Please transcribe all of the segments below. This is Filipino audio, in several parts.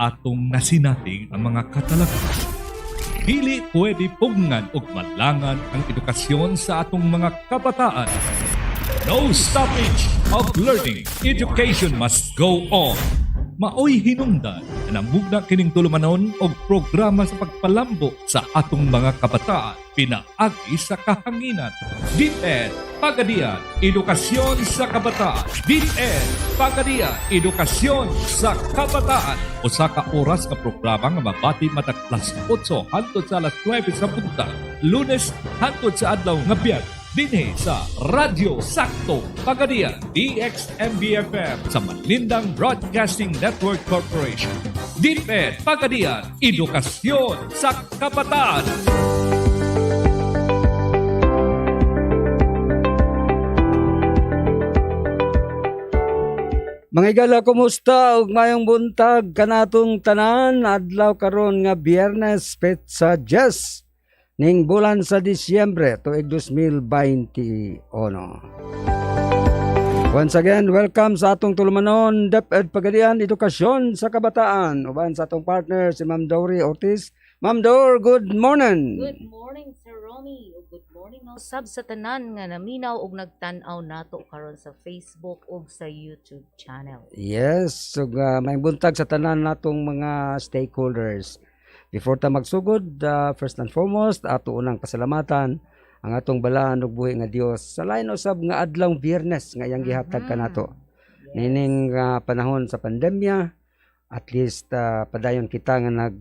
atong nasinating ang mga katalagman. Dili pwede pungan o malangan ang edukasyon sa atong mga kabataan. No stoppage of learning. Education must go on. Maoy hinungdan na namugna kining tulumanon og programa sa pagpalambo sa atong mga kabataan pinaagi sa kahanginan. Deped, Pagadian, Edukasyon sa Kabataan. Deped, Pagadian, Edukasyon sa Kabataan. Usa ka oras ka programa nga mabati matag alas 8 hangtod sa alas 9 sa buntag. Lunes hangtod sa adlaw nga Biyernes. Dinhi sa Radyo Sakto, Pagadian, DXMBFM sa Malindang Broadcasting Network Corporation. Deped, Pagadian, Edukasyon sa Kabataan. Mga igala, kumusta? Ug mayong buntag kanatong tanan, adlaw karon nga Biyernes, petsa 10 ning bulan sa Disyembre tuig 2021. Once again, welcome sa atong tulumanon, Deped, Pagadian, Edukasyon sa Kabataan. Uban sa atong partner si Ma'am Dory Ortiz. Ma'am Dor, good morning. Good morning, Sir Romy. Good morning, no? Sab sa tanan nga naminaw og nagtan-aw nato karon sa Facebook ug sa YouTube channel. Yes, so may buntag sa tanan natong mga stakeholders. Before ta magsugod, first and foremost, ato unang pasalamatan ang atong balahan ug buhi nga Dios sa lain usab nga adlawng Biyernes nga iyang gihatag kanato. Yes. Nining panahon sa pandemya, at least padayon kita nga nag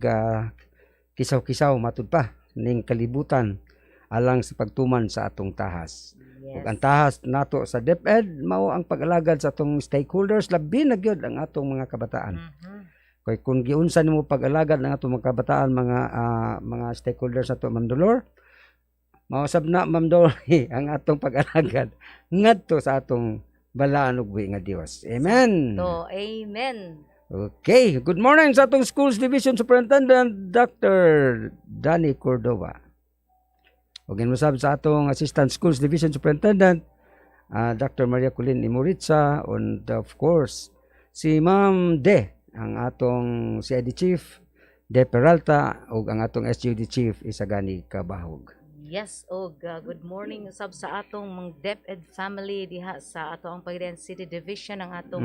kisaw-kisaw matud pa ning kalibutan alang sa pagtuman sa atong tahas. Ug ang tahas nato sa Deped mao ang pag-alagad sa atong stakeholders, labi na gyud ang atong mga kabataan. Kay kung giunsa nimo pag-alagad ng atong mga kabataan, mga stakeholders nato, Ma'am Dolor, mausab na Ma'am Dolly ang atong pag-alagad ngadto sa atong balaan ug buhi nga Dios. Amen. So, amen. Okay, good morning sa atong Schools Division Superintendent Dr. Danny Cordova. Ug ginusab sa atong Assistant Schools Division Superintendent Dr. Maria Colin Imuritza, and of course si Ma'am De, ang atong CID Chief De Peralta, ug ang atong SGD Chief Isagani Kabahog. Yes, good morning sab sa atong mga Deped family diha sa atong Pagadian City Division, ang atong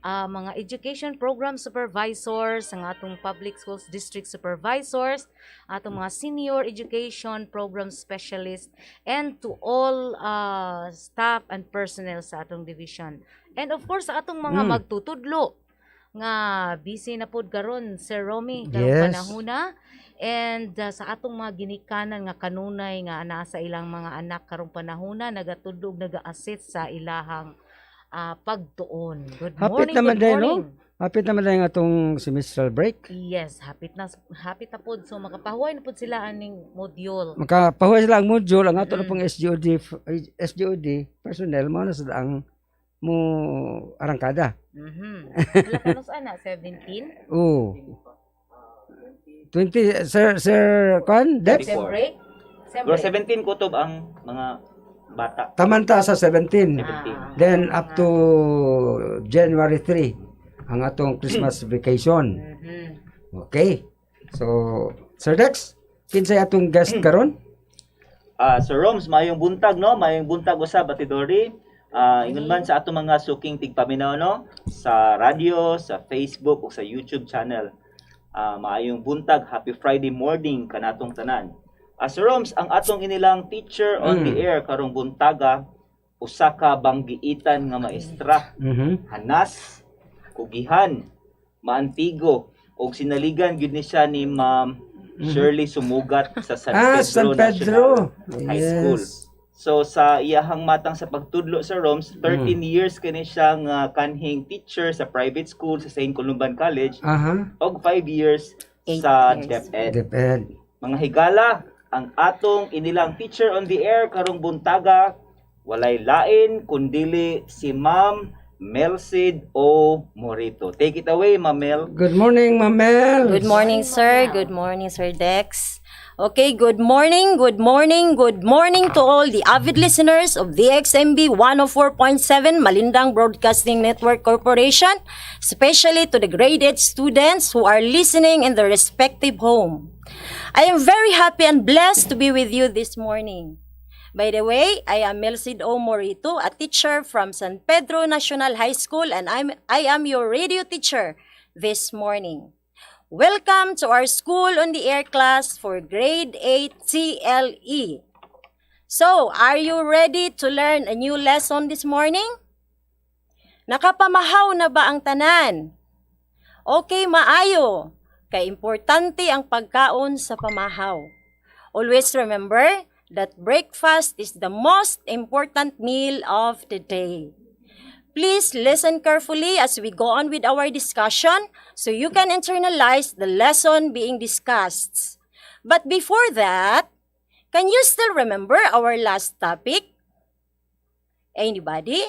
mga education program supervisors, ang atong public schools district supervisors, atong mga senior education program specialists, and to all staff and personnel sa atong division. And of course sa atong mga magtutudlo nga busy na pod karon, Sir Romy, karong Yes. panahona. And sa atong mga ginikanan nga kanunay nga ana sa ilang mga anak karong panahona, nagatudlog, naga-assist sa ilahang pagtuon. Good Hapit morning, naman good din, morning. no? Hapit naman din ang atong semestral break. Yes, hapit na pod. So makapahuway na pod sila aning module. Makapahuwa sila ang module, ang ato na pong SGOD personnel mo na sa ang mo arangkada. Wala ka nung ana, 17? Oo. 20, Sir Kwan? Dep? Sem break? Pero 17 kutob ang mga bata. Tamanta sa 17. 17. Then up to January 3, ang atong Christmas vacation. Okay. So, Sir Dex, kinsay atong guest karon? Sir Roms, mayong buntag, no? Mayong buntag usab, Batidori. Ingon man sa atong mga suking tigpaminaw, no? Sa radio, sa Facebook, o sa YouTube channel. Maayong buntag, happy Friday morning kanatong tanan. Sir Roms, ang atong inilang teacher on the air karong buntaga, usa ka banggiitan nga maestra, hanas, kugihan, maantigo, ug sinaligan gyud ni siya ni Ma'am Shirley Sumugat sa San San Pedro, Pedro. National High School. So sa iyahang matang sa pagtudlo sa Roms, 13 years kini siyang kanhing teacher sa private school sa St. Columban College, og 5 years sa Deped. Deped. Mga higala, ang atong inilang teacher on the air karong buntaga, walay lain kundili si Ma'am Melcid O. Morito. Take it away, Ma'am Mel. Good morning, Ma'am Mel. Good morning, sir. Good morning, Sir Dex. Okay, good morning to all the avid listeners of DXMB 104.7 Malindang Broadcasting Network Corporation, especially to the grade 8 students who are listening in their respective home. I am very happy and blessed to be with you this morning. By the way, I am Melcid O. Morito, a teacher from San Pedro National High School, and I am your radio teacher this morning. Welcome to our School on the Air class for Grade 8 CLE. So, are you ready to learn a new lesson this morning? Nakapamahaw na ba ang tanan? Okay, maayo. Kay importante ang pagkaon sa pamahaw. Always remember that breakfast is the most important meal of the day. Please listen carefully as we go on with our discussion so you can internalize the lesson being discussed. But before that, can you still remember our last topic? Anybody?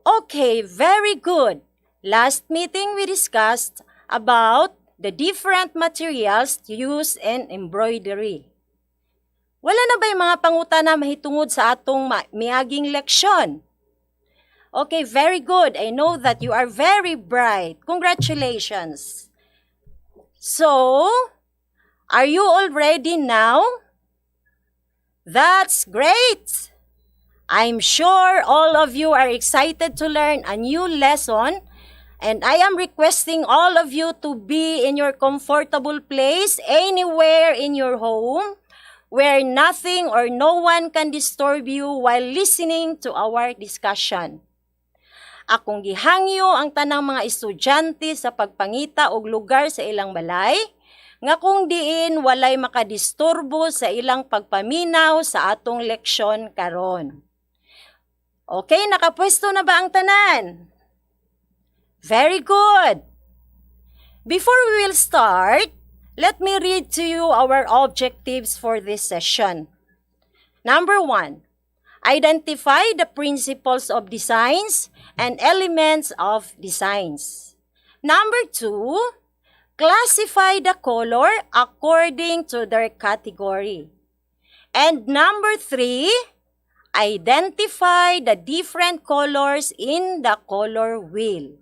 Okay, very good. Last meeting we discussed about the different materials used in embroidery. Wala na ba yung mga pangutana mahitungod sa atong miaging leksyon? Okay, very good. I know that you are very bright. Congratulations. So, are you all ready now? That's great. I'm sure all of you are excited to learn a new lesson, and I am requesting all of you to be in your comfortable place anywhere in your home where nothing or no one can disturb you while listening to our discussion. Akong gihangyo ang tanang mga estudyante sa pagpangita og lugar sa ilang balay, nga kung diin walay makadisturbo sa ilang pagpaminaw sa atong leksyon karon. Okay, nakapwesto na ba ang tanan? Very good. Before we will start, let me read to you our objectives for this session. Number 1, identify the principles of designs and elements of designs. Number 2, classify the color according to their category. And number 3, identify the different colors in the color wheel.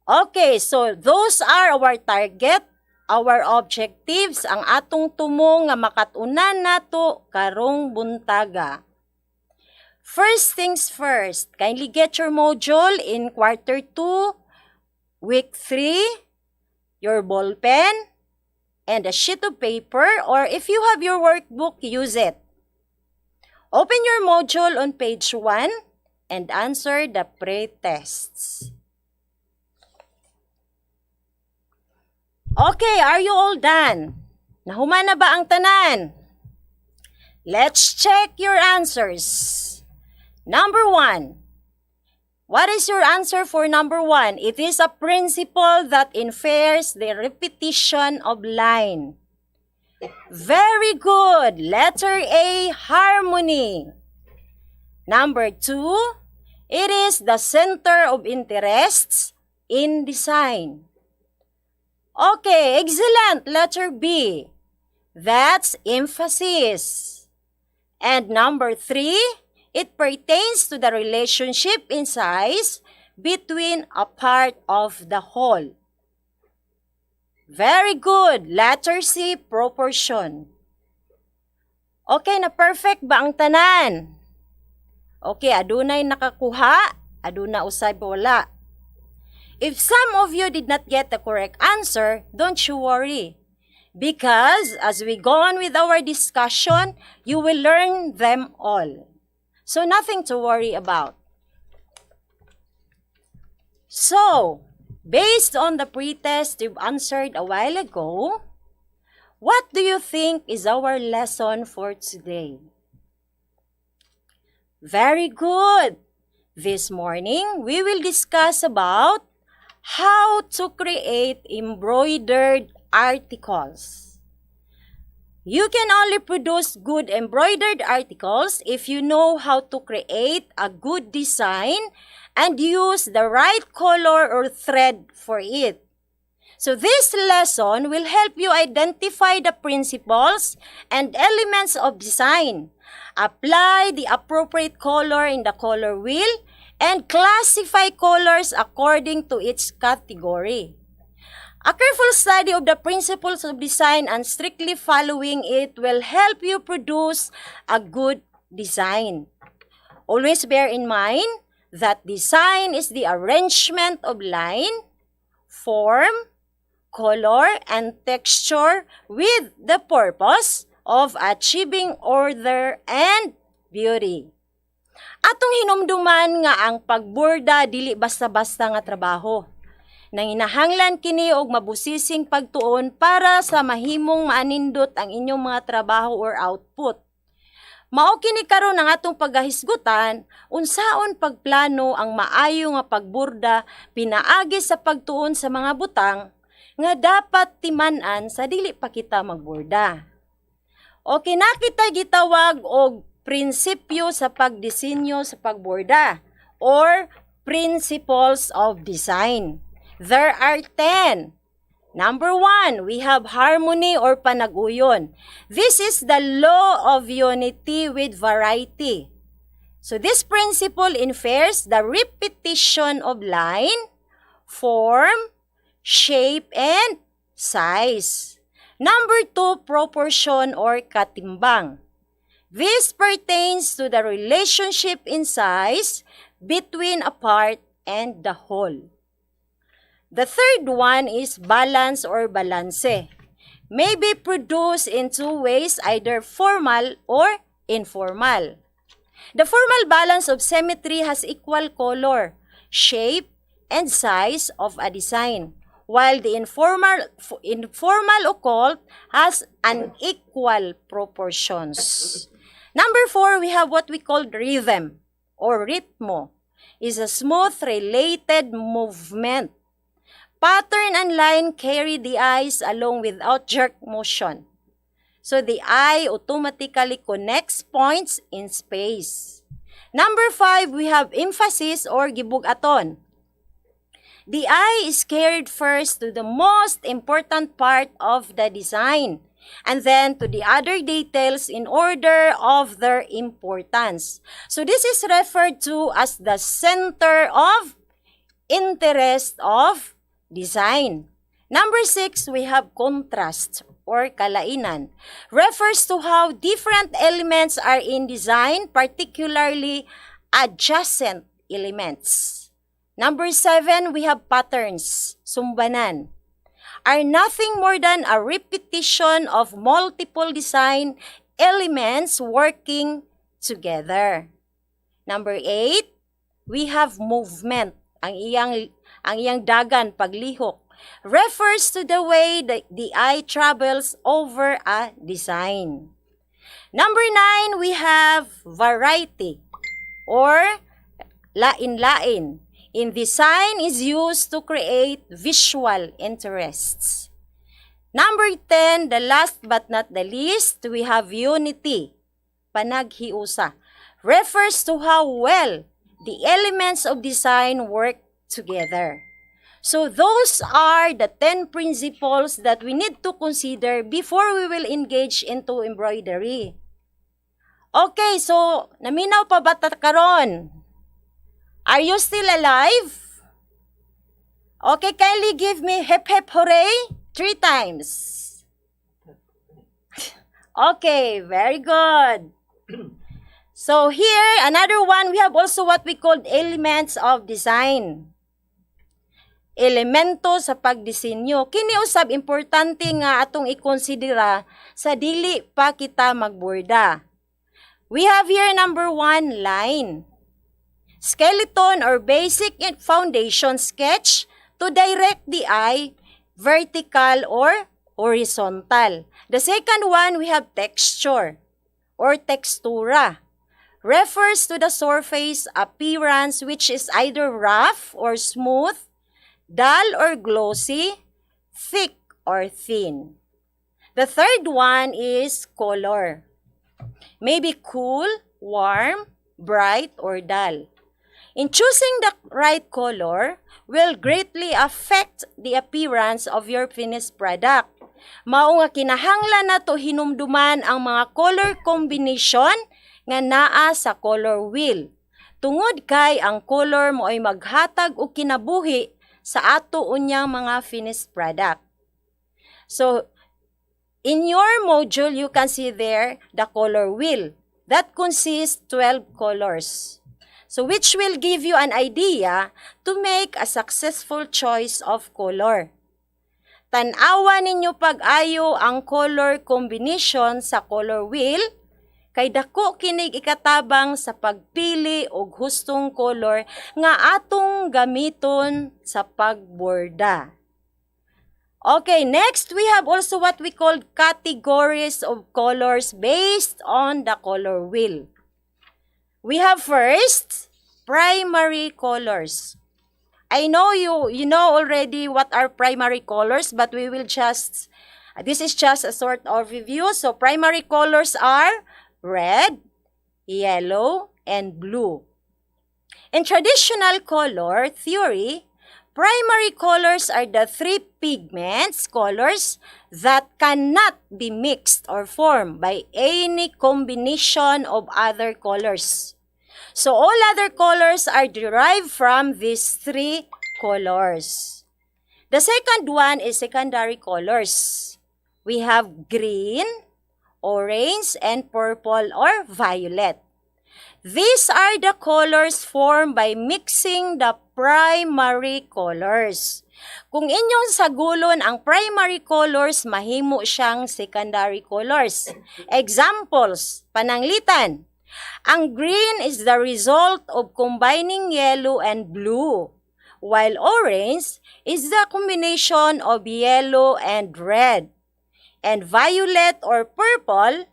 Okay, so those are our target, our objectives, ang atong tumo nga makatunan nato karong buntaga. First things first, kindly get your module in quarter 2, week 3, your ball pen, and a sheet of paper, or if you have your workbook, use it. Open your module on page 1 and answer the pre-tests. Okay, are you all done? Nahuman na ba ang tanan? Let's check your answers. Number 1. What is your answer for number 1? It is a principle that infers the repetition of line. Very good. Letter A, harmony. Number 2, it is the center of interests in design. Okay, excellent. Letter B, that's emphasis. And number 3, it pertains to the relationship in size between a part of the whole. Very good. Letter C, proportion. Okay, na perfect ba ang tanan? Okay, adunay nakakuha, aduna usab wala. If some of you did not get the correct answer, don't you worry. Because as we go on with our discussion, you will learn them all. So nothing to worry about. So, based on the pretest you've answered a while ago, what do you think is our lesson for today? Very good. This morning, we will discuss about how to create embroidered articles. You can only produce good embroidered articles if you know how to create a good design and use the right color or thread for it. So this lesson will help you identify the principles and elements of design, apply the appropriate color in the color wheel, and classify colors according to its category. A careful study of the principles of design and strictly following it will help you produce a good design. Always bear in mind that design is the arrangement of line, form, color, and texture with the purpose of achieving order and beauty. Atong hinumduman nga ang pagborda dili basta-basta nga trabaho. Nanginahanglan kini og mabusising pagtuon para sa mahimong maanindot ang inyong mga trabaho or output. Mao kini karon ang atong paggahisgutan unsaon pagplano ang maayo nga pagborda pinaagi sa pagtuon sa mga butang nga dapat timan-an sa dili pa kita magborda. O kinakita gitawag og prinsipyo sa pagdisenyo sa pagborda or principles of design. There are 10. Number 1, we have harmony or panaguyon. This is the law of unity with variety. So this principle infers the repetition of line, form, shape, and size. Number 2, proportion or katimbang. This pertains to the relationship in size between a part and the whole. The third one is balance or balanse. May be produced in two ways, either formal or informal. The formal balance of symmetry has equal color, shape, and size of a design, while the informal occult has unequal proportions. Number 4, we have what we call rhythm or ritmo. Is a smooth related movement. Pattern and line carry the eyes along without jerk motion. So the eye automatically connects points in space. Number 5, we have emphasis or gibugaton. The eye is carried first to the most important part of the design and then to the other details in order of their importance. So this is referred to as the center of interest of design. Number 6, we have contrast or kalainan. Refers to how different elements are in design, particularly adjacent elements. Number 7, we have patterns, sumbanan. Are nothing more than a repetition of multiple design elements working together. Number 8, we have movement. Ang iyang dagan, paglihok, refers to the way the eye travels over a design. Number 9, we have variety or lain-lain. In design is used to create visual interests. Number 10, the last but not the least, we have unity, panaghiusa, refers to how well the elements of design work together. So those are the 10 principles that we need to consider before we will engage into embroidery. Okay, so naminaw pa ba karon? Are you still alive? Okay, kindly give me hep hep hooray 3 times. Okay, very good. So here, another one, we have also what we call elements of design. Elemento sa pagdisenyo. Kini usab importante nga atong ikonsidera sa dili pa kita magborda. We have here number 1, line. Skeleton or basic foundation sketch to direct the eye, vertical or horizontal. The second one, we have texture or textura. Refers to the surface appearance which is either rough or smooth, dull or glossy, thick or thin. The third one is color. Maybe cool, warm, bright, or dull. in choosing the right color will greatly affect the appearance of your finished product. Mao nga kinahanglan nato hinumduman ang mga color combination nga naa sa color wheel. Tungod kay ang color mo ay maghatag og kinabuhi sa ato unyang mga finished product. So, in your module, you can see there the color wheel. That consists 12 colors. So, which will give you an idea to make a successful choice of color. Tan-awa ninyo pag-ayo ang color combination sa color wheel, kay dako kinig ikatabang sa pagpili og hustong color nga atong gamiton sa pagborda. Okay, next we have also what we call categories of colors based on the color wheel. We have first, primary colors. I know you know already what are primary colors, but we will just, this is just a sort of review. So primary colors are red, yellow, and blue. In traditional color theory, primary colors are the three pigments, colors, that cannot be mixed or formed by any combination of other colors. So all other colors are derived from these three colors. The second one is secondary colors. We have green, orange, and purple or violet. These are the colors formed by mixing the primary colors. Kung inyong sagulon ang primary colors, mahimo siyang secondary colors. Examples, pananglitan. Ang green is the result of combining yellow and blue, while orange is the combination of yellow and red. And violet or purple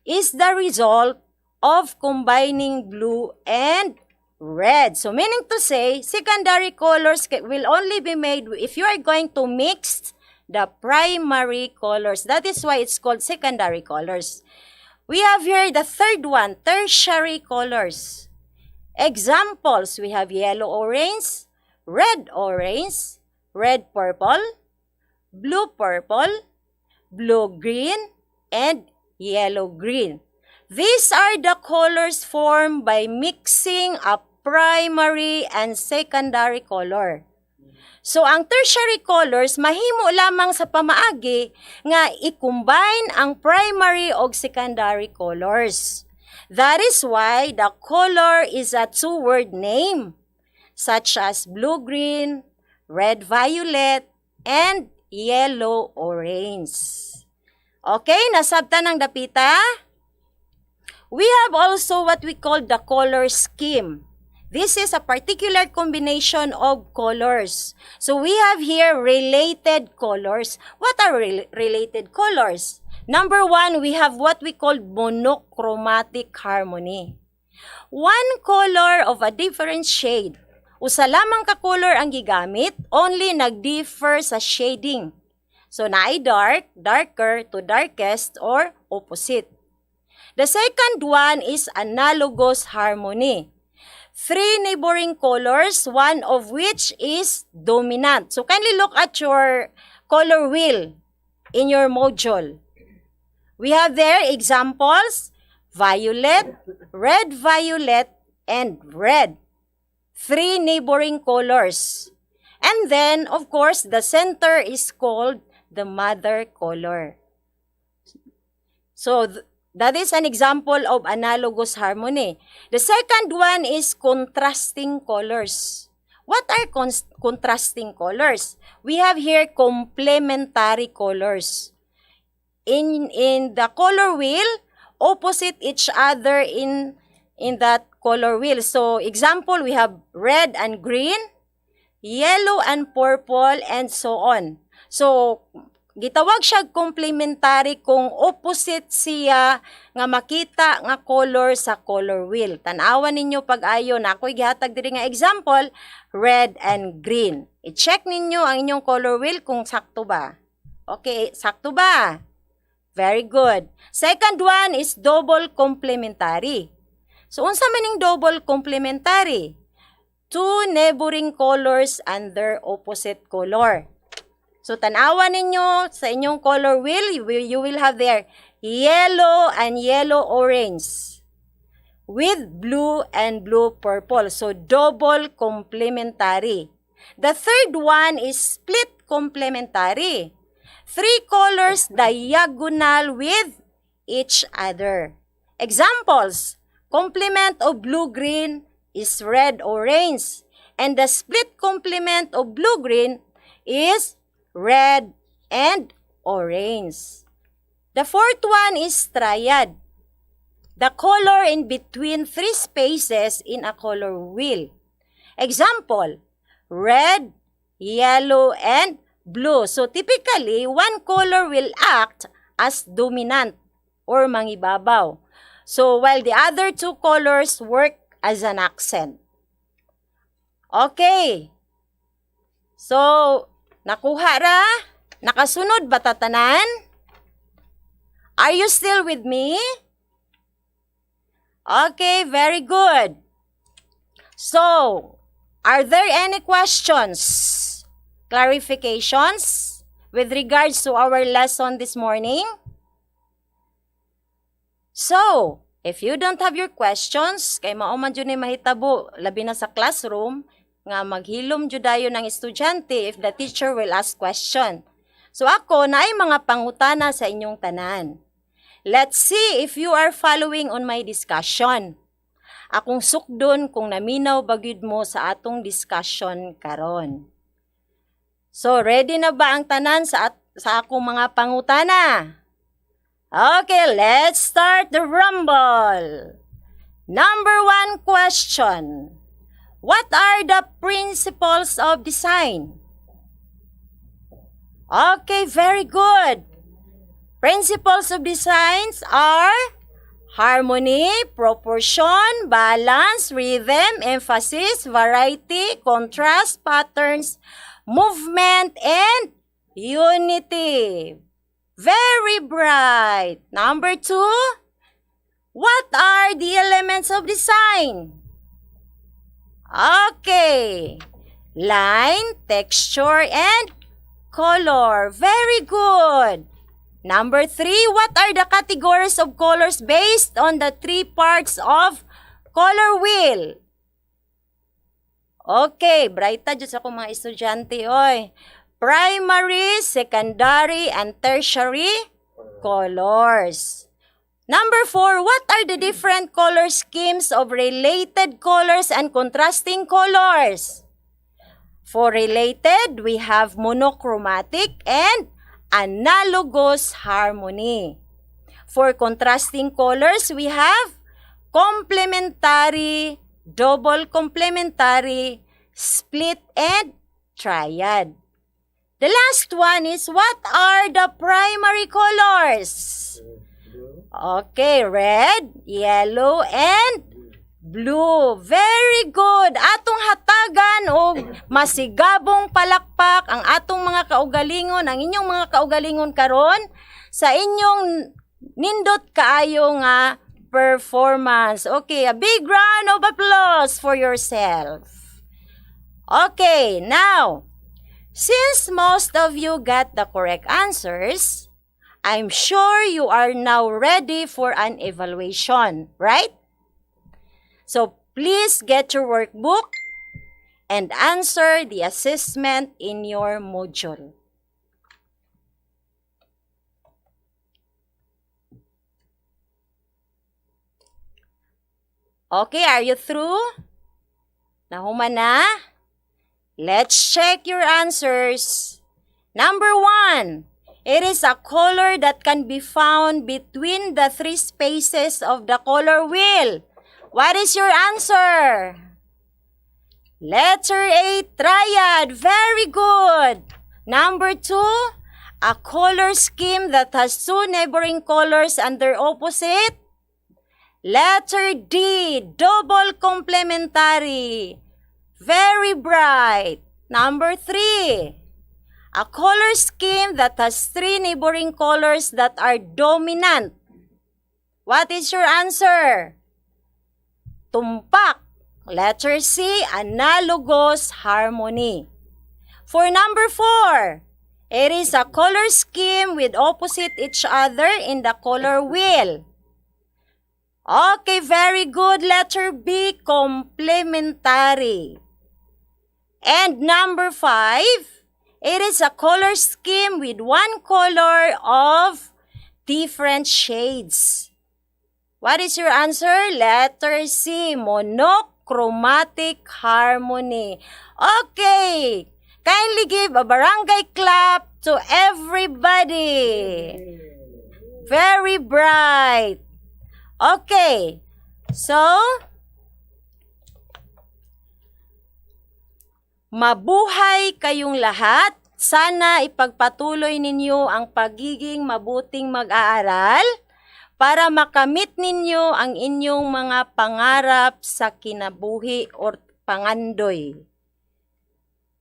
is the result of combining blue and red. So meaning to say, secondary colors will only be made if you are going to mix the primary colors. That is why it's called secondary colors. We have here the third one, tertiary colors. Examples, we have yellow-orange, red-orange, red-purple, blue-purple, blue-green, and yellow-green. These are the colors formed by mixing a primary and secondary color. So, ang tertiary colors, mahimo lamang sa pamaagi nga i-combine ang primary o secondary colors. That is why the color is a two-word name, such as blue-green, red-violet, and yellow-orange. Okay, nasabtan ang dapita? We have also what we call the color scheme. This is a particular combination of colors. So we have here related colors. What are related colors? Number one, we have what we call monochromatic harmony. One color of a different shade. Usa lamang ka color ang gigamit, only nag-differ sa shading. So naay dark, darker to darkest, or opposite. The second one is analogous harmony. Three neighboring colors, one of which is dominant. So kindly look at your color wheel in your module. We have there examples, violet, red-violet, and red. Three neighboring colors. And then, of course, the center is called the mother color. So, that is an example of analogous harmony. The second one is contrasting colors. What are contrasting colors? We have here complementary colors. In the color wheel, opposite each other in that color wheel. So, example, we have red and green, yellow and purple, and so on. So, gitawag siya complementary kung opposite siya nga makita nga color sa color wheel. Tanawan ninyo pag-ayo na ako'y gihatag diri nga example, red and green. I-check ninyo ang inyong color wheel kung sakto ba. Okay, sakto ba? Very good. Second one is double complementary. So, unsa man ning double complementary? two neighboring colors and their opposite color. So, tanawan ninyo sa inyong color wheel, you will have there yellow and yellow-orange with blue and blue-purple. So, double complementary. The third one is split complementary. Three colors diagonal with each other. Examples, complement of blue-green is red-orange, and the split complement of blue-green is red and orange. The fourth one is triad. The color in between three spaces in a color wheel. Example, red, yellow, and blue. So typically, one color will act as dominant or mangibabaw. So while the other two colors work as an accent. Okay. So, nakuha ra? Nakasunod ba tatanan? Are you still with me? Okay, very good. So, are there any questions, clarifications with regards to our lesson this morning? So, if you don't have your questions, kay mauman dyan mahitabo, labi na sa classroom, nga maghilom judayo ng estudyante if the teacher will ask question. So ako, naay mga pangutana sa inyong tanan. Let's see if you are following on my discussion. Akong sukdon kung naminaw bagyod mo sa atong discussion karon. So, ready na ba ang tanan sa akong mga pangutana? Okay, let's start the rumble. Number 1 question. What are the principles of design? Okay, very good. Principles of designs are harmony, proportion, balance, rhythm, emphasis, variety, contrast, patterns, movement, and unity. Very bright. Number 2, what are the elements of design? Okay. Line, texture, and color. Very good. Number 3, what are the categories of colors based on the 3 parts of color wheel? Okay, brighta dyan sa akong mga estudyante, oy. Primary, secondary, and tertiary colors. Number 4, what are the different color schemes of related colors and contrasting colors? For related, we have monochromatic and analogous harmony. For contrasting colors, we have complementary, double complementary, split, and triad. The last one is, what are the primary colors? Okay, red, yellow, and blue. Very good. Atong hatagan o masigabong palakpak ang atong mga kaugalingon, ang inyong mga kaugalingon karon sa inyong nindot kaayo nga performance. Okay, a big round of applause for yourself. Okay, now, since most of you got the correct answers, I'm sure you are now ready for an evaluation, right? So please get your workbook and answer the assessment in your module. Okay, are you through? Nahuman na? Let's check your answers. Number 1, it is a color that can be found between the 3 spaces of the color wheel. What is your answer? Letter A, triad. Very good. Number 2, a color scheme that has 2 neighboring colors and their opposite. Letter D, double complementary. Very bright. Number 3, a color scheme that has 3 neighboring colors that are dominant. What is your answer? Tumpak. Letter C, analogous harmony. For number 4, it is a color scheme with opposite each other in the color wheel. Okay, very good. Letter B, complementary. And number 5, it is a color scheme with one color of different shades. What is your answer? Letter C, monochromatic harmony. Okay, kindly give a barangay clap to everybody. Very bright. Okay, so, mabuhay kayong lahat. Sana ipagpatuloy ninyo ang pagiging mabuting mag-aaral para makamit ninyo ang inyong mga pangarap sa kinabuhi or pangandoy.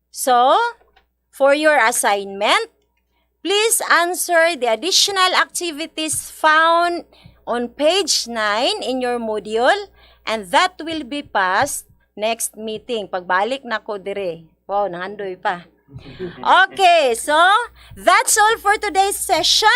So, for your assignment, please answer the additional activities found on page 9 in your module, and that will be passed next meeting. Pagbalik na ko dire. Wow, nangandoy pa. Okay, so that's all for today's session.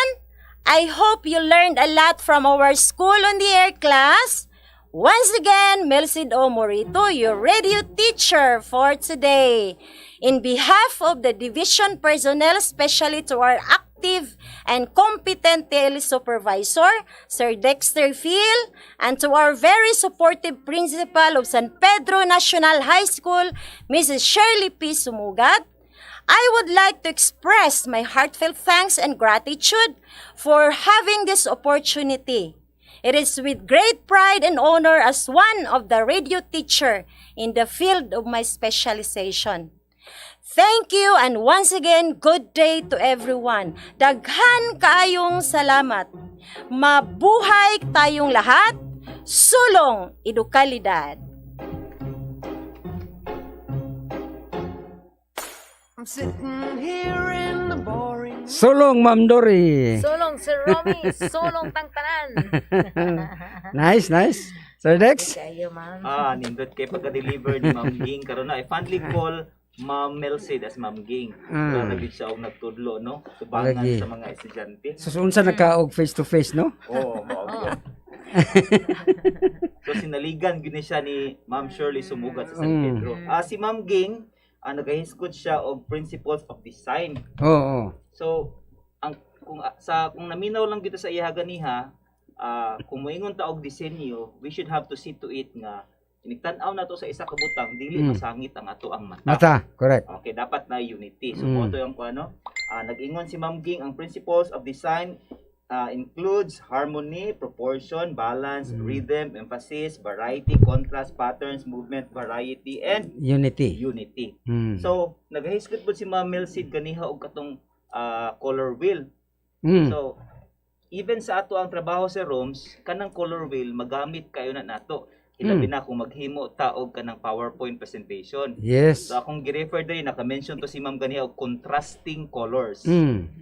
I hope you learned a lot from our School on the Air class. Once again, Melcid O. Morito, your radio teacher for today. In behalf of the division personnel, especially to our active and competent tele-supervisor, Sir Dexter Phil, and to our very supportive principal of San Pedro National High School, Mrs. Shirley P. Sumugat, I would like to express my heartfelt thanks and gratitude for having this opportunity. It is with great pride and honor as one of the radio teacher in the field of my specialization. Thank you, and once again, good day to everyone. Daghan kaayong salamat. Mabuhay tayong lahat. Sulong edukalidad. I'm sitting here in the boring. Sulong, Ma'am Dory. Sulong Sir Romy, sulong tangtanan. Nice, nice. Sir Dex? Kayo, ma'am. Nindot kay pagka-deliver ni Ma'am Ging karon na I fondly call Ma'am Melcid as Ma'am Ging. Nagit siya og nagtudlo no, subangan Lagi. sa mga estudyante. So, unsa nakaog face to face, no? Oo, mao gyud. So sinaligan gyud ni siya ni Ma'am Shirley Sumugat sa San Pedro. Si Ma'am Ging nagahiskot siya og principles of design. Oo. So kung naminaw lang kita sa iya ganiha, kung moingon ta og disenyo, we should have to see to it nga inigtan-aw na to sa isa ka butang dili masangit ang ato ang mata. Mata, correct. Okay, dapat na unity. So mo to yung ano, nag-ingon si Ma'am Ging ang principles of design includes harmony, proportion, balance, rhythm, emphasis, variety, contrast, patterns, movement, variety, and Unity. unity. So, nagahiskot po si Ma'am Melcid kaniha og katong color wheel. So, even sa ato ang trabaho sa rooms, kanang color wheel magamit kayo na nato. Ilabi na kung maghimo ta og kanang PowerPoint presentation. Yes. So akong gi-refer diri naka-mention to si Ma'am ganiha og contrasting colors.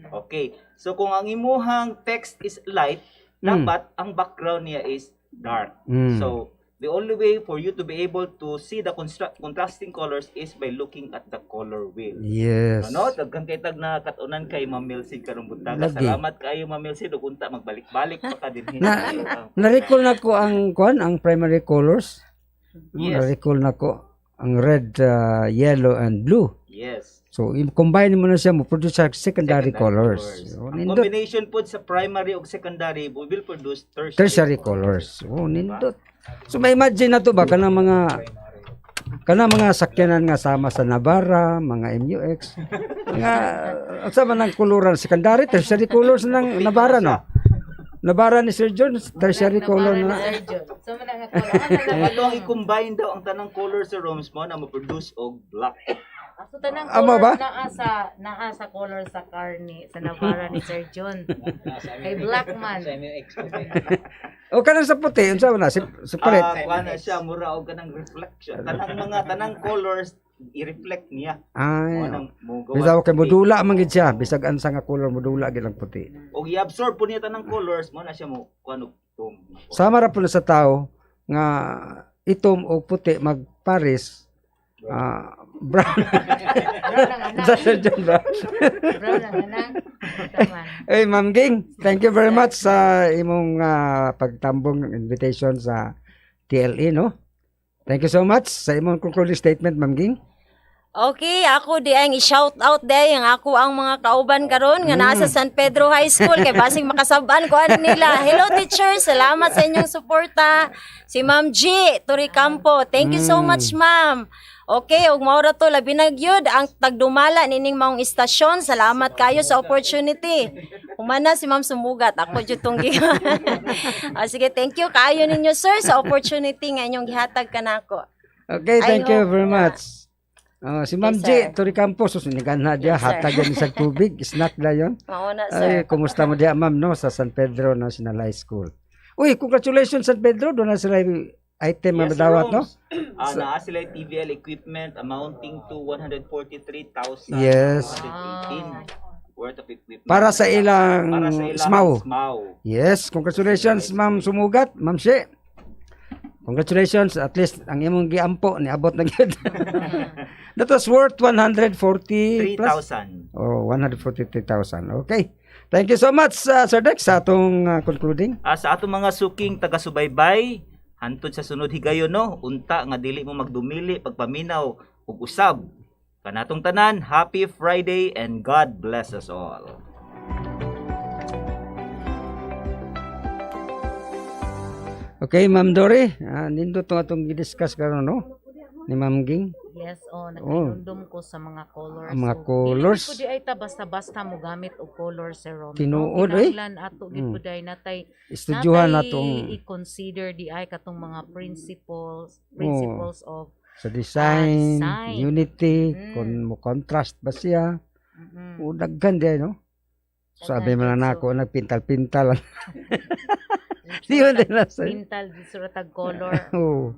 Okay. So kung ang imuhang text is light, dapat ang background niya is dark. So the only way for you to be able to see the contrasting colors is by looking at the color wheel. Yes. No, daghan kay tag na katunan kay Ma'am Melcid karong buntaga. Lagi. Salamat kayo Ma'am Melcid ug unta magbalik-balik pa ka dinhi. Na-recall na ko ang ang primary colors. Yes. Na-recall na ko ang red, yellow, and blue. Yes. So, combine mo na siya, mo-produce sa secondary colors. So, Ang nindot. combination po sa primary ug secondary will produce Tertiary colors. Oh, nindot. So, may imagine na to ba, kanang mga sakyanan nga sama sa Navarra, mga MUX, nga, sama ng kuluran, secondary, tertiary colors ng Navarra, no? Navarra ni Sir John, tertiary color na. So, mga color. Ato ang i-combine daw ang tanang colors sa rooms mo na mo-produce og black. So, tanang Amo ba? color naa sa color sa carne sa Navarra ni Sir John. Kay Black Man. O kanang sa puti, unsa na, si palit. Kuha na siya, mura og kanang reflection. Tanang colors i-reflect niya. Ay, Anang bisa kay modula man gid siya, bisag ansa nga color modula gid lang puti. og i-absorb po niya tanang colors mo na siya mo kuno tum. Sama ra po na sa tao nga itom o puti Paris, Brown. Brown ang anak. Sa Sir John Brown. Brown ang anak. Taman. Hey, Ma'am Ging, thank you very much sa imong pagtambong invitation sa TLE, no? Thank you so much sa imong concluding statement, Ma'am Ging. Okay, ako di ang i-shout out day ang ako ang mga kauban karon nga nasa San Pedro High School kay basig makasab-an ko ano nila. Hello teacher, salamat sa inyong suporta. Si Ma'am G Toricampo, thank you so much ma'am. Okay, ug mao ra to labi na gyud ang tagdumala nining maong istasyon. Salamat kayo sa opportunity. Humana si Ma'am sumugat, ako jud tong sige, thank you kayo ninyo sir sa opportunity nga inyong gihatag kanako. Okay, thank you very much. Si Ma'am Yes, G Toricampo, susunigan na dia, Yes, sir. hatag yan sa tubig, snack na yun. Mauna Ay, sir. kumusta mo dia, ma'am, no, sa San Pedro National High School. Uy, congratulations San Pedro, doon na sila item na madawat, no? Naa sila TVL equipment amounting to 143,000 Yes. 118 worth of equipment. Para sa ilang SMAW. SMAW. Yes, congratulations, ma'am Sumugat, ma'am She. Congratulations, at least ang imong giampo niabot na gyud. That was worth 140 plus. 3,000. Oh, 143,000. Okay. Thank you so much, Sir Dex, sa atong concluding. Sa atong mga suking taga-subaybay, hantod sa sunod higayon no, unta nga dili mo magdumili pagpaminaw ug usab. Kanatong tanan, happy Friday and God bless us all. Okay, Ma'am Dory, nindot to atong gidiscuss karon, no? Ni Ma'am Ging. Yes, nakinundom ko sa mga colors. Ang mga So, colors. dili ko di ay ta basta-basta mo gamit og colors sa Rom. Tinuod, eh. Kinahanglan ato gid po day natay Estudyuhan natong i-consider di ay katong mga principles of sa design, design. unity, Mm. kung mo contrast ba siya. O daghan di, no? Sabi Daghan man na din, ako, nagpintal-pintal. Di man din na sa... pintal di suratag color. Oo.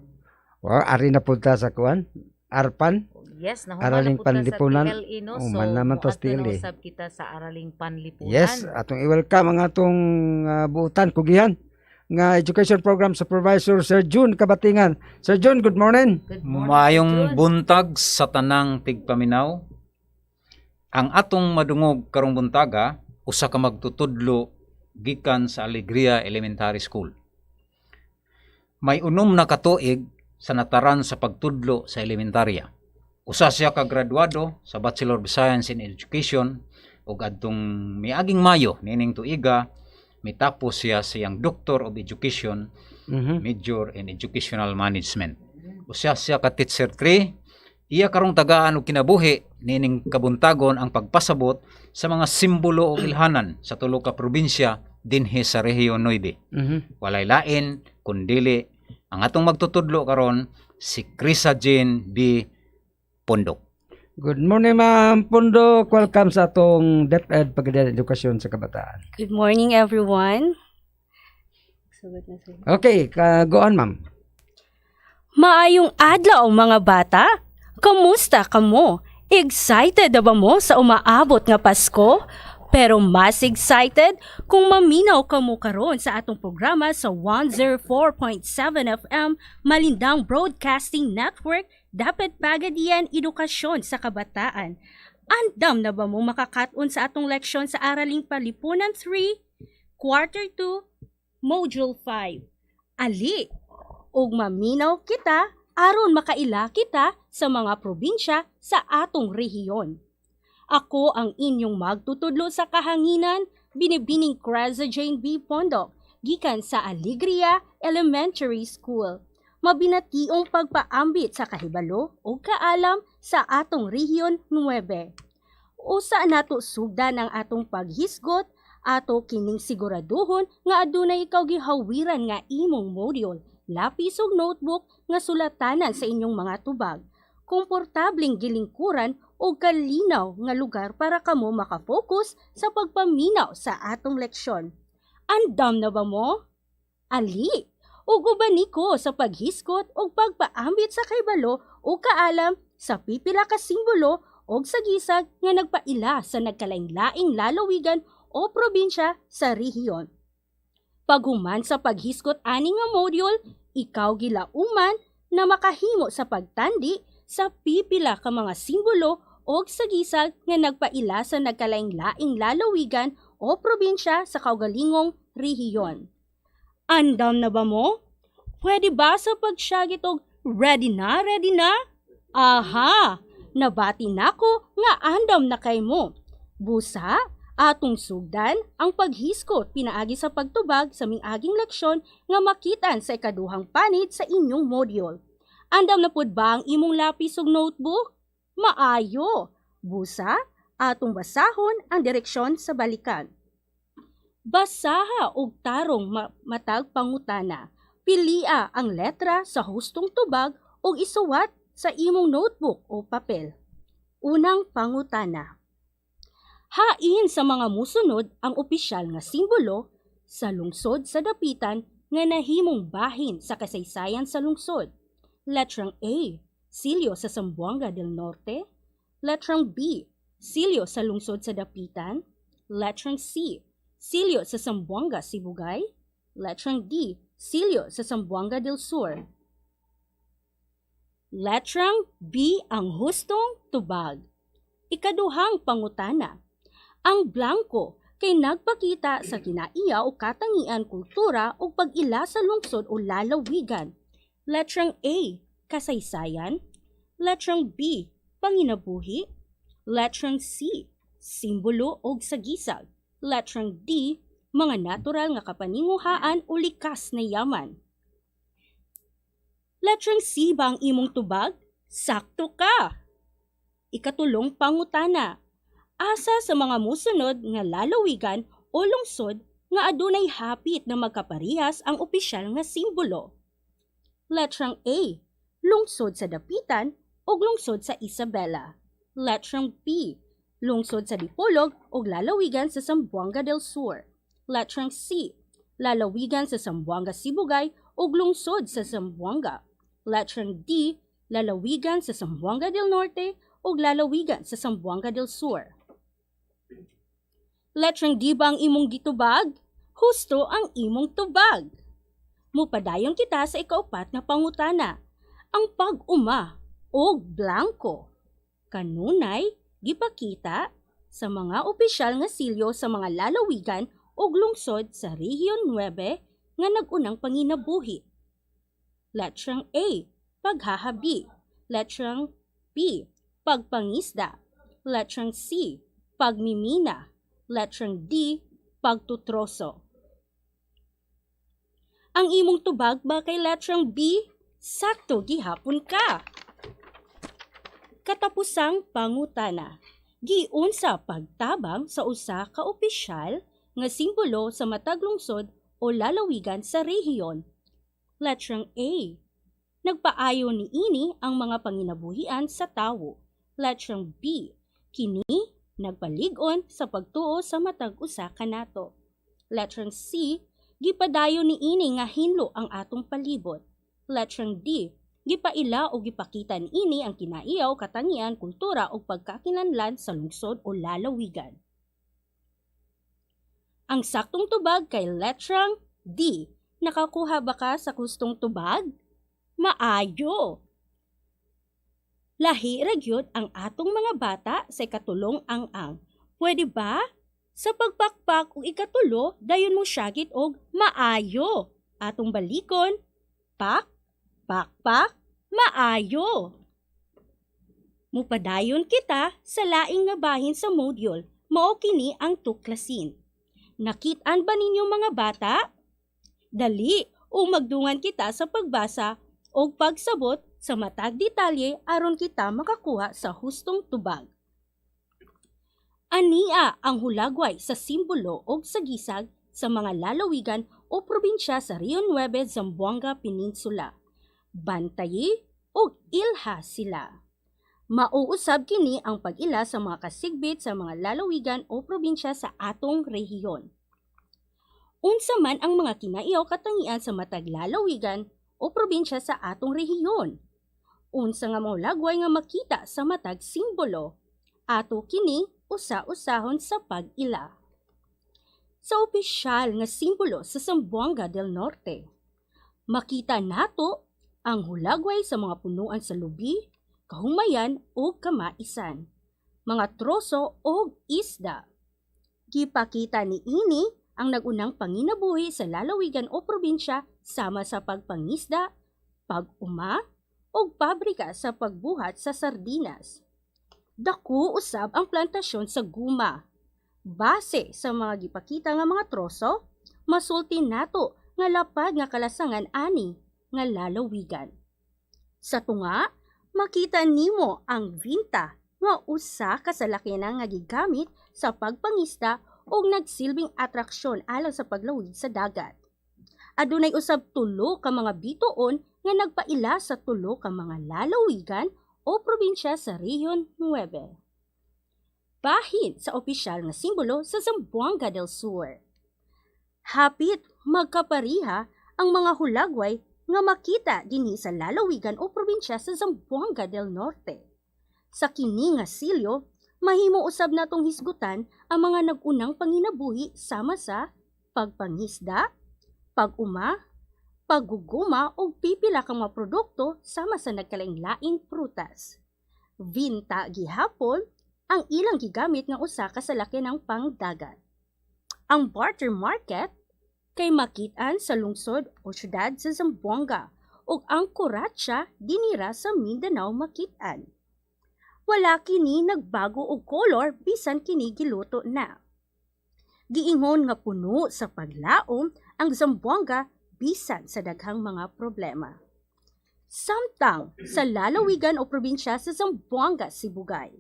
Wow, ari na punta sa kuan. Arpan. Yes, Araling nahuman po ta sa panlipunan. TLE, no? Oh, So, man naman to muadto na TLE. usab kita sa Araling Panlipunan. Yes, atong i-welcome ang atong buutan, kugihan nga Education Program Supervisor Sir June Kabatingan. Sir June, good morning. Good morning, Maayong Jun. buntag sa tanang tigpaminaw. Ang atong madungog karong buntaga, usa ka magtutudlo gikan sa Alegria Elementary School. May unom na katuig sa nataran sa pagtudlo sa elementarya. Usa siya ka graduado sa Bachelor of Science in Education ug adtong miaging Mayo nining tuiga mitapos siya siyang Doctor of Education, Major in Educational Management. Usa siya ka Teacher 3. Iya karong tagaan og kinabuhi nining kabuntagon ang pagpasabot sa mga simbolo o ilhanan sa tulo ka probinsya dinhi sa Rehiyon 9. Walay lain kundili ang atong magtutudlo karon si Krisa Jean B. Pondok. Good morning, Ma'am Pundok. Welcome sa atong Deped Pagadian Edukasyon sa Kabataan. Good morning, everyone. Okay, go on, Ma'am. Maayong adlaw, mga bata. Kamusta kamo? Excited na ba mo sa umaabot nga Pasko? Pero mas excited kung maminaw kamo karon sa atong programa sa 104.7 FM Malindang Broadcasting Network, Deped Pagadian Edukasyon sa Kabataan. Andam na ba mo makakaton sa atong leksyon sa Araling Panlipunan 3, Quarter 2, Module 5? Ali, ug maminaw kita aron makaila kita sa mga probinsya sa atong rehiyon. Ako ang inyong magtutudlo sa kahanginan, binibining Krisa Jane B. Pondok, gikan sa Alegria Elementary School. Mabinationg pagpaambit sa kahibalo o kaalam sa atong rehiyon 9. Usa nato sugdan ang atong paghisgot, ato kining siguraduhon nga adunay ikaw gihawiran nga imong module, lapis ug notebook nga sulatanan sa inyong mga tubag. Komportableng gilingkuran o kalinaw nga lugar para kamo makafocus sa pagpaminaw sa atong leksyon. Andam na ba mo? Ali, ug uban niko sa paghiskot o pagpaambit sa kaybalo o kaalam sa pipila ka simbolo o sa gisag nga nagpaila sa nagkalain-laing lalawigan o probinsya sa rehiyon. Paghuman sa paghiskot ani nga module, ikaw gilauman na makahimo sa pagtandi sa pipila ka mga simbolo o sagisag nga nagpaila sa nagkalaing-laing lalawigan o probinsya sa kaugalingong rehiyon. Andam na ba mo? Pwede ba sa pagsyagit og ready na, ready na? Aha! Nabati nako nga andam na kay mo. Busa, atong sugdan ang paghiskot pinaagi sa pagtubag sa miaging leksyon nga makitan sa ikaduhang panid sa inyong module. Andam na pud ba ang imong lapis ug notebook? Maayo. Busa, atong basahon ang direksyon sa balikan. Basaha og tarong matag pangutana. Pilia ang letra sa hustong tubag ug isuwat sa imong notebook o papel. Unang pangutana. Hain sa mga musunod ang opisyal nga simbolo sa lungsod sa dapitan nga nahimong bahin sa kasaysayan sa lungsod. Letrang A, Silyo sa Zamboanga del Norte. Letrang B, Silyo sa lungsod sa dapitan. Letrang C, Silyo sa Zamboanga, Sibugay. Letrang D, Silyo sa Zamboanga del Sur. Letrang B ang hustong tubag. Ikaduhang pangutana. Ang blanco kay nagpakita sa kinaiya o katangian kultura o pag-ila sa lungsod o lalawigan. Letrang A, kasaysayan. Letrang B, panginabuhi. Letrang C, simbolo o sagisag. Letrang D, mga natural nga kapaninguhaan o likas na yaman. Letrang C ba ang imong tubag? Sakto ka! Ikatulong pangutana. Asa sa mga musunod nga lalawigan o lungsod nga adunay hapit na magkaparihas ang opisyal nga simbolo? Letrang A, lungsod sa Dapitan o lungsod sa Isabela. Letrang B, lungsod sa Dipolog o lalawigan sa Zamboanga del Sur. Letrang C, lalawigan sa Zamboanga Sibugay o lungsod sa Zamboanga. Letrang D, lalawigan sa Zamboanga del Norte o lalawigan sa Zamboanga del Sur. Letrang D ba ang imong gitubag? Husto ang imong tubag. Mupadayon kita sa ikaupat na pangutana. Ang pag-uma o blanco. Kanunay, gipakita sa mga opisyal nga silyo sa mga lalawigan o lungsod sa Rehiyon 9 nga nagunang panginabuhi. Letrang A, paghahabi. Letrang B, pagpangisda. Letrang C, pagmimina. Letrang D, pagtutroso. Ang imong tubag ba kay letrang B? Sakto gihapon ka. Katapusang pangutana. Giun sa pagtabang sa usa ka opisyal nga simbolo sa matag lungsod o lalawigan sa rehiyon. Letrang A, nagpaayo niini ang mga panginabuhian sa tawo. Letrang B, kini nagpalig-on sa pagtuo sa matag usa kanato. Letrang C, gipadayo niini nga hinlo ang atong palibot. Letrang D, gipaila o gipakita niini ang kinaiyaw, katangian, kultura o pagkakinlanlan sa lungsod o lalawigan. Ang saktong tubag kay letrang D. Nakakuha ba ka sa gustong tubag? Maayo! Lahi ragyod ang atong mga bata sa ikatulong ang-ang. Pwede ba? Sa pagpakpak o ikatulo, dayon mo syagit og maayo. Atong balikon, pak, pakpak, maayo. Mupadayon kita sa laing nga bahin sa module, mao kini ang tuklasin. Nakit-an ba ninyo mga bata? Dali o magdungan kita sa pagbasa o pagsabot sa matag detalye aron kita makakuha sa hustong tubag. Ania ang hulagway sa simbolo o sagisag sa mga lalawigan o probinsya sa Rio 9 Zamboanga Peninsula. Bantayi o ilha sila. Mauusab kini ang pag-ila sa mga kasigbit sa mga lalawigan o probinsya sa atong rehiyon. Unsa man ang mga kinaiyaw katangian sa matag lalawigan o probinsya sa atong rehiyon. Unsa nga mahulagway nga makita sa matag simbolo, ato kini usa-usahon sa pag-ila. Sa opisyal nga simbolo sa Zamboanga del Norte, makita nato ang hulagway sa mga punuan sa lubi, kahumayan o kamaisan, mga troso o isda. Gipakita ni ini ang nagunang panginabuhi sa lalawigan o probinsya sama sa pagpangisda, pag-uma, o pabrika sa pagbuhat sa sardinas. Dako usab ang plantasyon sa guma. Base sa mga gipakita nga mga troso, masulti nato nga lapad nga kalasangan ani nga lalawigan. Sa tunga, makita nimo ang vinta nga usa ka salakyanan nga gigamit sa pagpangisda o nagsilbing atraksyon alang sa paglawig sa dagat. Adunay usab 3 ka mga bituon nga nagpaila sa 3 ka mga lalawigan o probinsya sa Rehiyon 9. Bahin sa opisyal nga simbolo sa Zamboanga del Sur. Hapit magkapariha ang mga hulagway nga makita dinhi sa lalawigan o probinsya sa Zamboanga del Norte. Sa kini nga silyo, mahimo usab natong hisgutan ang mga nagunang panginabuhi sama sa pagpangisda, pag-uma, pagguguma o pipila ka mga produkto sama sa nagkalain-laing prutas. Vinta gihapon ang ilang gigamit nga usa ka salakyan ng pangdagat. Ang barter market kay makitaan sa lungsod o syudad sa Zamboanga ug ang kuratsa dinira sa Mindanao makitaan. Wala kini nagbago og kolor bisan kini giluto na. Giingon nga puno sa paglaom ang Zamboanga bisan sa daghang mga problema. Samtang sa lalawigan o probinsya sa Zamboanga, Sibugay,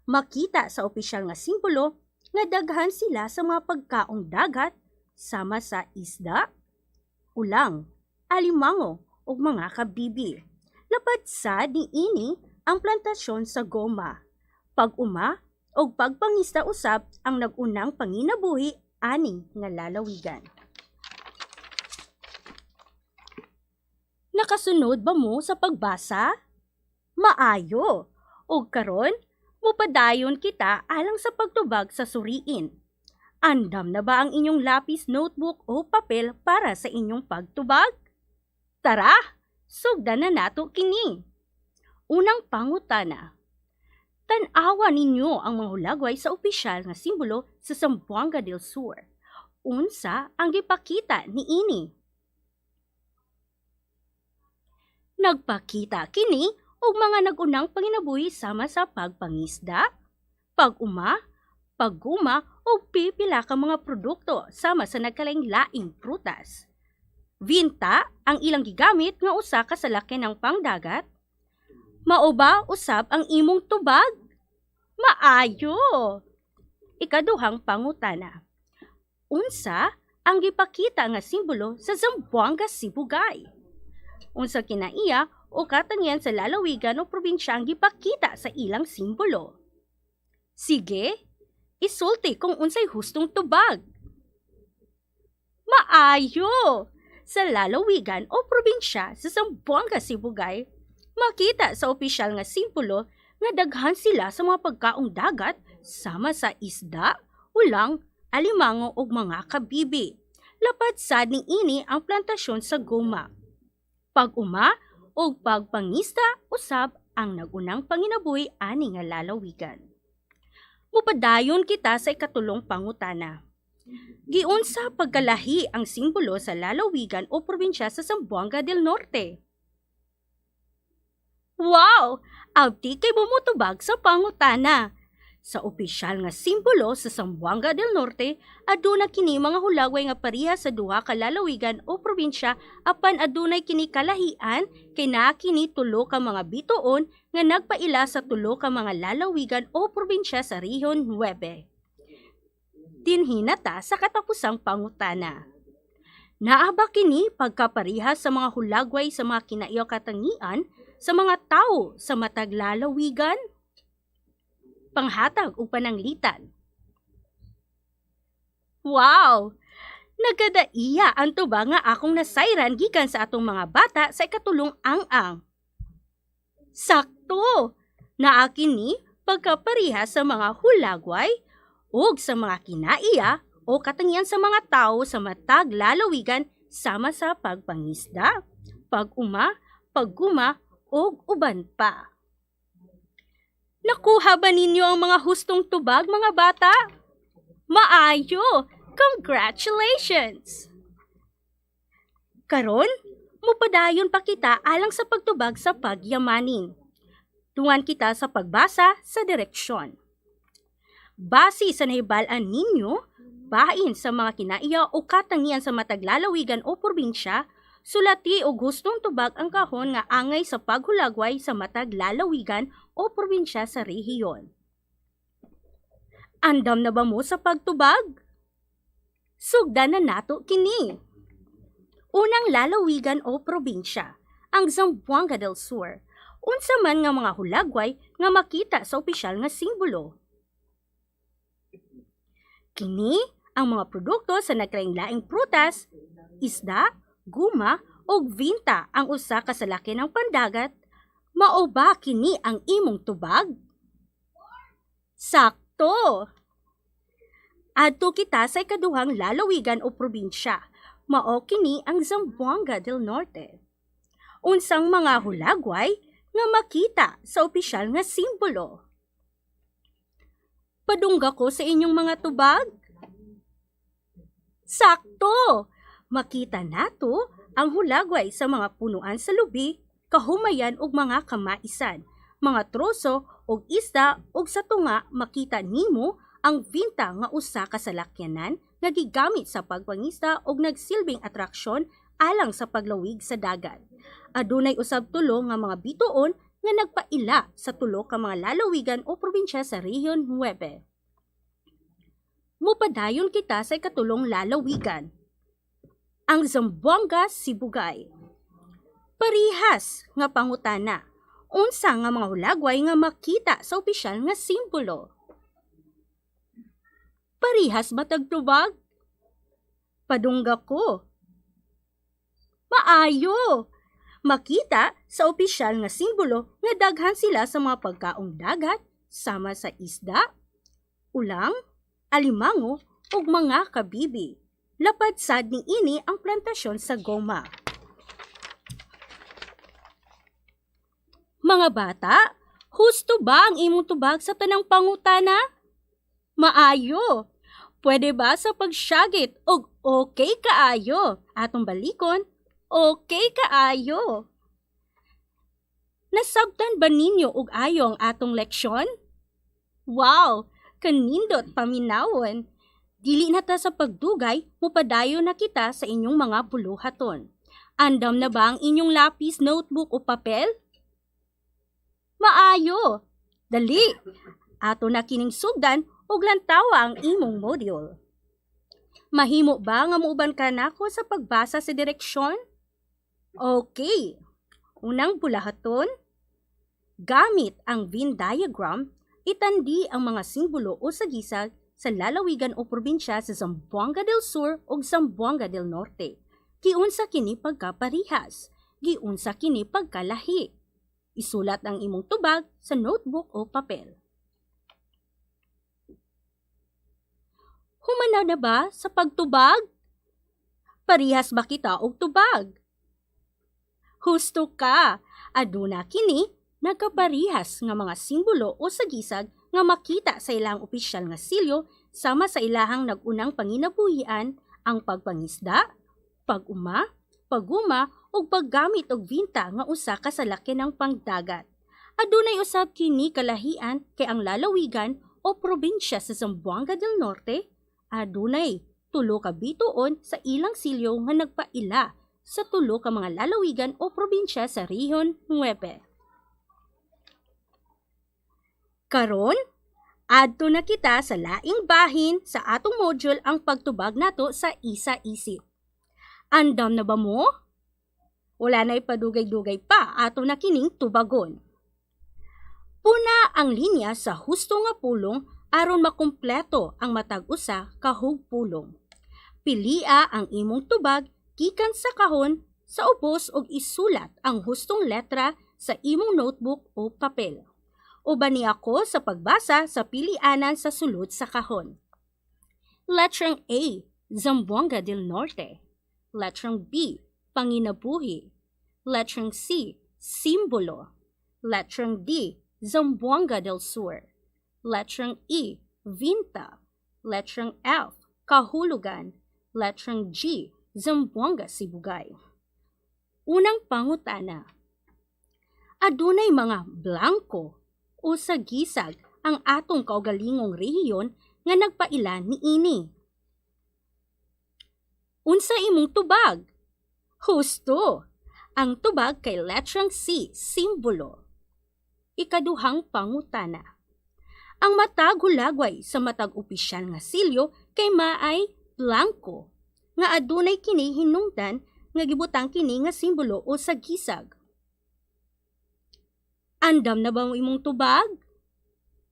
makita sa opisyal nga simbolo nga daghan sila sa mga pagkaong dagat sama sa isda, ulang, alimango ug mga kabibi. Lapad sa diini ang plantasyon sa goma, pag-uma o pagpangista usab ang nagunang panginabuhi ani nga lalawigan. Nakasunod ba mo sa pagbasa? Maayo! O karon, mupadayon kita alang sa pagtubag sa suriin. Andam na ba ang inyong lapis, notebook o papel para sa inyong pagtubag? Tara, sugdan na nato kini. Unang pangutana. Tan-awa ninyo ang mga hulagway sa opisyal nga simbolo sa Zamboanga del Sur. Unsa ang gipakita ni ini? Nagpakita kini og mga nagunang panginabuhi sama sa pagpangisda, pag-uma, pagguma o pipila ka mga produkto sama sa nagkalain-laing prutas. Vinta ang ilang gigamit nga usa ka salakyan ng pangdagat. Mao ba usab ang imong tubag? Maayo! Ikaduhang pangutana. Unsa ang gipakita nga simbolo sa Zamboanga, Sibugay? Unsa kinaiya o katangian sa lalawigan o probinsya ang gipakita sa ilang simbolo? Sige, isulti kung unsay hustong tubag. Maayo! Sa lalawigan o probinsya sa Zamboanga, Sibugay, makita sa opisyal nga simbolo nga daghan sila sa mga pagkaong dagat sama sa isda, ulang, alimango ug mga kabibi. Lapad sad ning ini ang plantasyon sa goma. Pag-uma o pagpangista usab ang nagunang panginabuhi ani nga lalawigan. Mupadayon kita sa ikatulong pangutana. Giunsa pagkalahi ang simbolo sa lalawigan o probinsya sa Zamboanga del Norte? Wow! Abti kay bumutubag sa pangutana. Sa opisyal nga simbolo sa Zamboanga del Norte, aduna kini mga hulagway nga pareha sa duha ka lalawigan o probinsya apan adunay kini kalahian kay naa kini 3 ka mga bituon nga nagpaila sa 3 ka mga lalawigan o probinsya sa Rehiyon 9. Dinhinata sa katapusang pangutana. Naaba kini pagkapareha sa mga hulagway sa mga kinaiyaw katangian sa mga tao sa matag lalawigan? Panghatag o pananglitan. Wow! Nagadaiya ang tuba nga akong nasayran gikan sa atong mga bata sa ikatulong ang-ang. Sakto! Naa kini pagkapareha sa mga hulagway ug sa mga kinaiya o katangian sa mga tao sa matag lalawigan sama sa pagpangisda, pag-uma, pagguma o uban pa. Nakuha ba ninyo ang mga hustong tubag, mga bata? Maayo! Congratulations! Karon, mupadayon pa kita alang sa pagtubag sa pagyamanin. Tungan kita sa pagbasa sa direksyon. Base sa nahibalaan ninyo, bahin sa mga kinaiya o katangian sa matag lalawigan o probinsya, sulati o gustong tubag ang kahon nga angay sa paghulagway sa matag lalawigan o probinsya sa rehiyon. Andam na ba mo sa pagtubag? Sugdan na nato kini. Unang lalawigan o probinsya, ang Zamboanga del Sur. Unsa man nga mga hulagway nga makita sa opisyal nga simbolo. Kini ang mga produkto sa naglaing-laing prutas, isda, guma o vinta ang usa ka sa laki ng pandagat. Mao ba kini ang imong tubag? Sakto! Adto kita sa ikaduhang lalawigan o probinsya. Mao kini ang Zamboanga del Norte. Unsang mga hulagway nga makita sa opisyal nga simbolo. Padungga ko sa inyong mga tubag? Sakto! Makita nato ang hulagway sa mga punuan sa lubi, kahumayan ug mga kamaisan, mga troso ug isda ug sa tunga makita nimo ang vinta nga usa ka salakyanan nga gigamit sa pagpangisda ug nagsilbing atraksyon alang sa paglawig sa dagat. Adunay usab tulo nga mga bituon nga nagpaila sa tulo ka mga lalawigan o probinsya sa Rehiyon 9. Mupadayon kita sa ikatulong lalawigan, ang Zamboanga Sibugay. Parihas nga pangutana, unsa nga mga hulagway nga makita sa opisyal nga simbolo? Parihas ba tagtubag? Padungga ko. Maayo! Makita sa opisyal nga simbolo nga daghan sila sa mga pagkaong dagat sama sa isda, ulang, alimango ug mga kabibi. Lapad sad ni ini ang plantasyon sa goma. Mga bata, husto ba ang imong tubag sa tanang pangutana? Maayo! Pwede ba sa pagsyagit og okay kaayo? Atong balikon, okay kaayo. Nasabtan ba ninyo og ayo ang atong leksyon? Wow! Kanindot paminawon. Dili na ta sa pagdugay, mupadayo na kita sa inyong mga buluhaton. Andam na ba ang inyong lapis, notebook o papel? Maayo! Dali! Ato na kining sugdan ug lantawa ang imong module. Mahimo ba nga muuban ka nako sa pagbasa sa direksyon? Okay. Unang bulahaton, gamit ang Venn diagram, itandi ang mga simbolo o sagisag sa lalawigan o probinsya sa Zamboanga del Sur ug Zamboanga del Norte. Giunsa kini pagkaparihas, giunsa kini pagkalahi. Isulat ang imong tubag sa notebook o papel. Humanaw na ba sa pagtubag? Parihas ba kita og tubag? Husto ka! Aduna kini nagkaparihas nga mga simbolo o sagisag nga makita sa ilang opisyal nga silyo sama sa ilahang nagunang panginabuhian ang pagpangisda, pag-uma, pagguma ug paggamit og vinta nga usa ka sa laki ng pangdagat. Adunay usab kini kalahian kay ang lalawigan o probinsya sa Zamboanga del Norte adunay tulo ka bituon sa ilang silyo nga nagpaila sa tulo ka mga lalawigan o probinsya sa Rehiyon 9. Karon, adto na kita sa laing bahin sa atong module ang pagtubag nato sa isa-isip. Andam na ba mo? Wala na ipadugay-dugay pa ato na kining tubagon. Puna ang linya sa husto nga pulong aron makumpleto ang matag usa ka hugpulong. Pilia ang imong tubag gikan sa kahon sa ubos ug isulat ang hustong letra sa imong notebook o papel. Uban ni ako sa pagbasa sa pilianan sa sulod sa kahon. Letrang A, Zamboanga del Norte. Letrang B, Panginabuhi. Letrang C, simbolo. Letrang D, Zamboanga del Sur. Letrang E, Vinta. Letrang F, Kahulugan. Letrang G, Zamboanga, Sibugay. Unang pangutana. Adunay mga blanco o sagisag ang atong kaugalingong rehiyon nga nagpailan ni ini. Unsa imong tubag? Husto! Ang tubag kay letrang C, simbolo. Ikaduhang pangutana. Ang matag hulagway sa matag opisyal nga silyo kay maay blanco, nga adunay kini hinungdan nga gibutang kini nga simbolo o sagisag. Andam na ba mo imong tubag?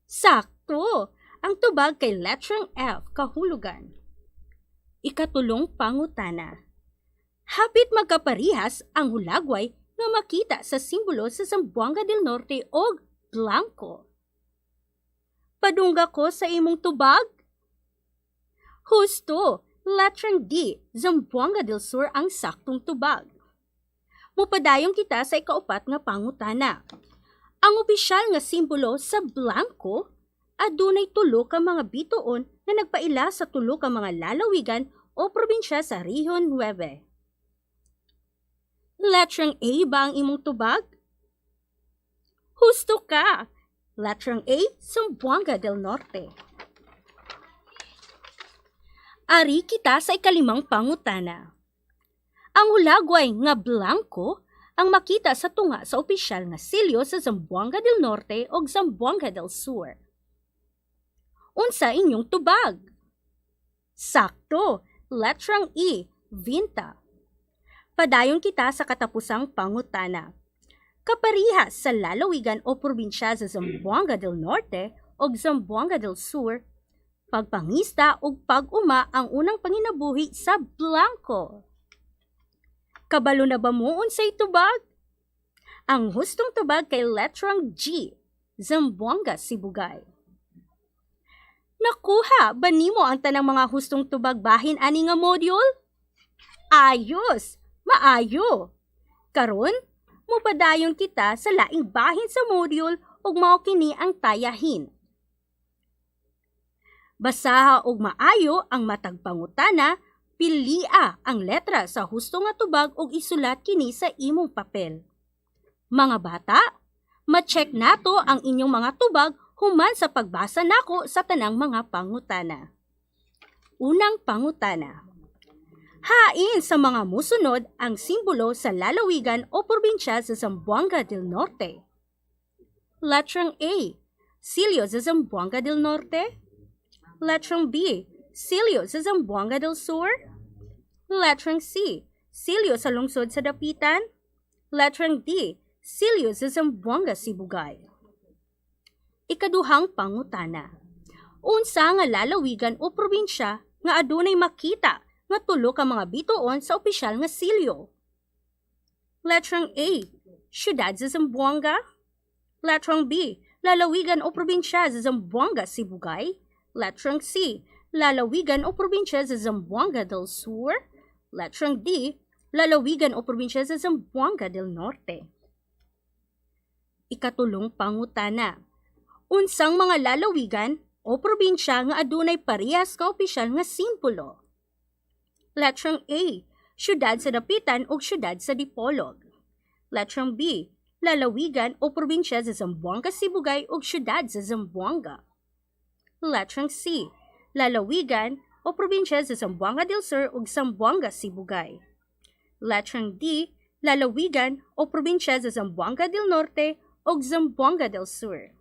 Sakto! Ang tubag kay letrang F, kahulugan. Ikatulong pangutana. Hapit magkaparihas ang hulagway nga makita sa simbolo sa Zamboanga del Norte o blanco. Padungga ko sa imong tubag? Husto! Letrang D, Zamboanga del Sur ang saktong tubag. Mupadayong kita sa ikaupat nga pangutana. Ang opisyal nga simbolo sa blanco adunay tulo ka mga bituon na nagpaila sa tulo ka mga lalawigan o probinsya sa Rehiyon 9. Letrang A ba ang imong tubag? Husto ka! Letrang A, Zamboanga del Norte. Ari kita sa ikalimang pangutana. Ang hulagway nga blanco ang makita sa tunga sa opisyal nga silyo sa Zamboanga del Norte o Zamboanga del Sur. Unsa inyong tubag? Sakto! Letrang E, Vinta. Padayon kita sa katapusang pangutana. Kaparihas sa lalawigan o probinsya sa Zamboanga del Norte o Zamboanga del Sur, pagpangista o pag-uma ang unang panginabuhi sa blanco. Kabalo na ba mo unsay tubag? Ang hustong tubag kay letrang G, Zamboanga, Sibugay. Nakuha ba nimo ang tanang mga hustong tubag bahin ani nga module? Ayos! Maayo! Karon, mupadayon kita sa laing bahin sa module ug mao kini ang tayahin. Basaha og maayo ang matag pangutana, pilia ang letra sa husto nga tubag ug isulat kini sa imong papel. Mga bata, ma-check nato ang inyong mga tubag human sa pagbasa nako sa tanang mga pangutana. Unang pangutana. Hain sa mga musunod ang simbolo sa lalawigan o probinsya sa Zamboanga del Norte. Letrang A, silyo sa Zamboanga del Norte. Letrang B, silyo sa Zamboanga del Sur. Letrang C, silyo sa lungsod sa Dapitan. Letrang D, silyo sa Zamboanga, Sibugay. Ikaduhang pangutana. Unsa nga lalawigan o probinsya nga adunay makita nga tulo ka mga bituon sa opisyal nga silyo? Letrang A, siyudad sa Zamboanga. Letrang B, lalawigan o probinsya sa Zamboanga, Sibugay. Letrang C, lalawigan o probinsya sa Zamboanga del Sur. Letrang D, lalawigan o probinsya sa Zamboanga del Norte. Ikatulong pangutana. Unsang mga lalawigan o probinsya nga adunay parehas ka opisyal nga simbolo? Letrang A, siyudad sa Dapitan o siyudad sa Dipolog. Letrang B, lalawigan o probinsya sa Zamboanga, Sibugay o siyudad sa Zamboanga. Letrang C, lalawigan o probinsya sa Zamboanga del Sur o Zamboanga, Sibugay. Letrang D, lalawigan o probinsya sa Zamboanga del Norte o Zamboanga del Sur.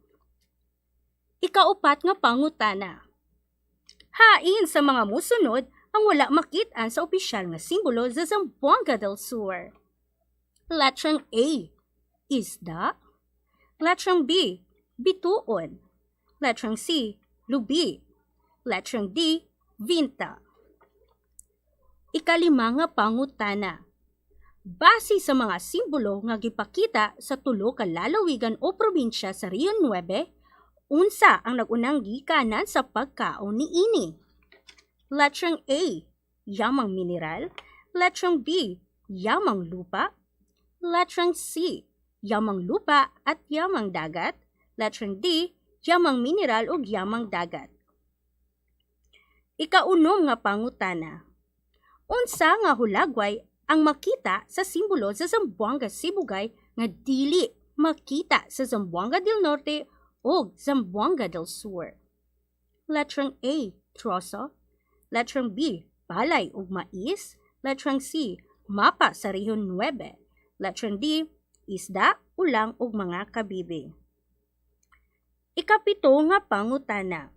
Ikaupat nga pangutana. Hain sa mga musunod ang wala makit-an sa opisyal nga simbolo sa Zamboanga del Sur. Letrang A, isda. Letrang B, bituon. Letrang C, lubi. Letrang D, vinta. Ikalima nga pangutana. Base sa mga simbolo nga gipakita sa tulo ka lalawigan o probinsya sa Rehiyon 9, unsa ang nagunang gikanan sa pagkaon ni ini? Letrang A, yamang mineral. Letrang B, yamang lupa. Letrang C, yamang lupa at yamang dagat. Letrang D, yamang mineral ug yamang dagat. Ikaunom nga pangutana. Unsa nga hulagway ang makita sa simbolo sa Zamboanga Sibugay nga dili makita sa Zamboanga del Norte o Zamboanga del Sur? Letrang A, troso. Letrang B, palay ug mais. Letrang C, mapa sa Rehiyon 9. Letrang D, isda, ulang ug mga kabibi. Ikapito nga pangutana.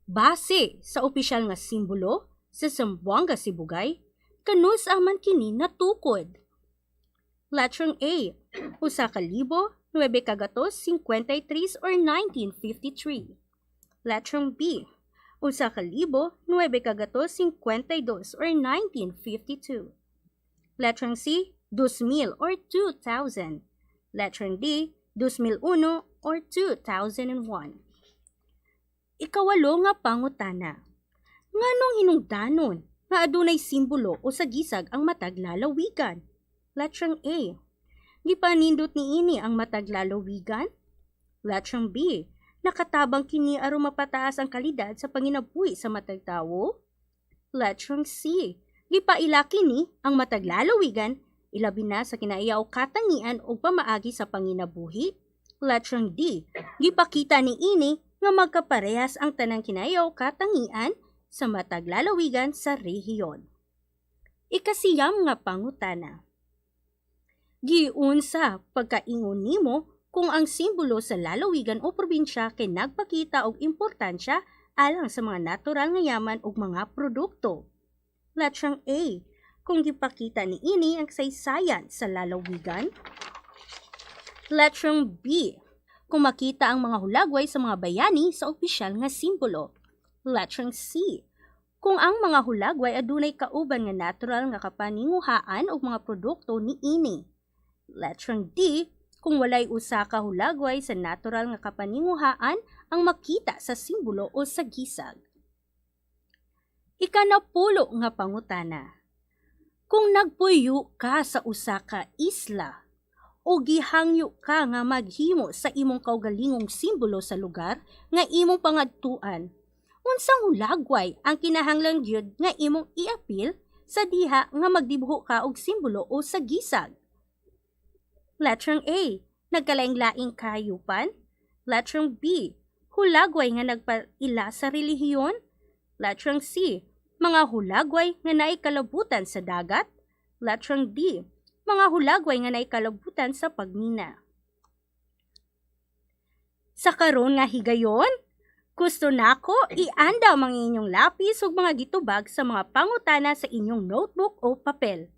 Base sa opisyal nga simbolo sa Zamboanga Sibugay, kanus man kini natukod? Letrang A, 1,953 or 1953. Letrang B, 1,952 or 1952. Letrang C, 2,000 or 2,000. Letrang D, 2001 or 2001. Ikawalo nga pangutana. Nganong hinungdanon nga adunay simbolo o sagisag ang matag lalawigan? Letrang A, gipanindot niini ang matag lalawigan. Letrang B, nakatabang kini aron mapataas ang kalidad sa panginabuhi sa matag tawo. Letrang C, gipaila kini ang matag lalawigan ilabi na sa kinaiyaw katangian o pamaagi sa panginabuhi. Letrang D, gipakita niini nga magkaparehas ang tanang kinaiyaw katangian sa matag lalawigan sa rehiyon. Ikasiyam nga pangutana. Giunsa pagkaingon nimo kung ang simbolo sa lalawigan o probinsya kay nagpakita og importansya alang sa mga natural nga yaman ug mga produkto? Letrang A, kung gipakita niini ang saysayan sa lalawigan. Letrang B, kung makita ang mga hulagway sa mga bayani sa opisyal nga simbolo. Letrang C, kung ang mga hulagway adunay kauban nga natural nga kapaninguhaan og mga produkto niini. Letrang D, kung walay usa ka hulagway sa natural nga kapaninguhaan ang makita sa simbolo o sa gisag. Ikanapulo nga pangutana. Kung nagpuyo ka sa usa ka isla o gihangyo ka nga maghimo sa imong kaugalingong simbolo sa lugar nga imong pangadtuan, unsang hulagway ang kinahanglan gyud nga imong iapil sa diha nga magdibuho ka og simbolo o sa gisag? Letrang A, nagkalaing-laing kahayupan. Letrang B, hulagway nga nagpaila sa relihiyon. Letrang C, mga hulagway nga naikalabutan sa dagat. Letrang D, mga hulagway nga naikalabutan sa pagmina. Sa karon nga higayon, gusto nako ianda ang inyong lapis ug mga gitubag sa mga pangutana sa inyong notebook o papel.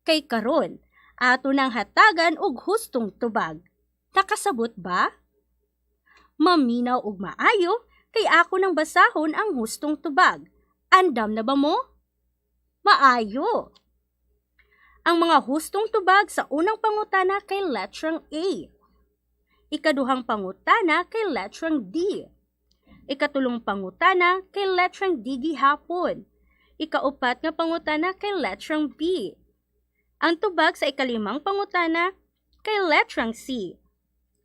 Kay karon, ato nang hatagan og hustong tubag. Nakasabot ba? Maminaw ug maayo kay ako nang basahon ang hustong tubag. Andam na ba mo? Maayo. Ang mga hustong tubag sa unang pangutana kay letrang A. Ikaduhang pangutana kay letrang D. Ikatulong pangutana kay letrang D gihapon. Ikaupat nga pangutana kay letrang B. Ang tubag sa ikalimang pangutana kay letrang C.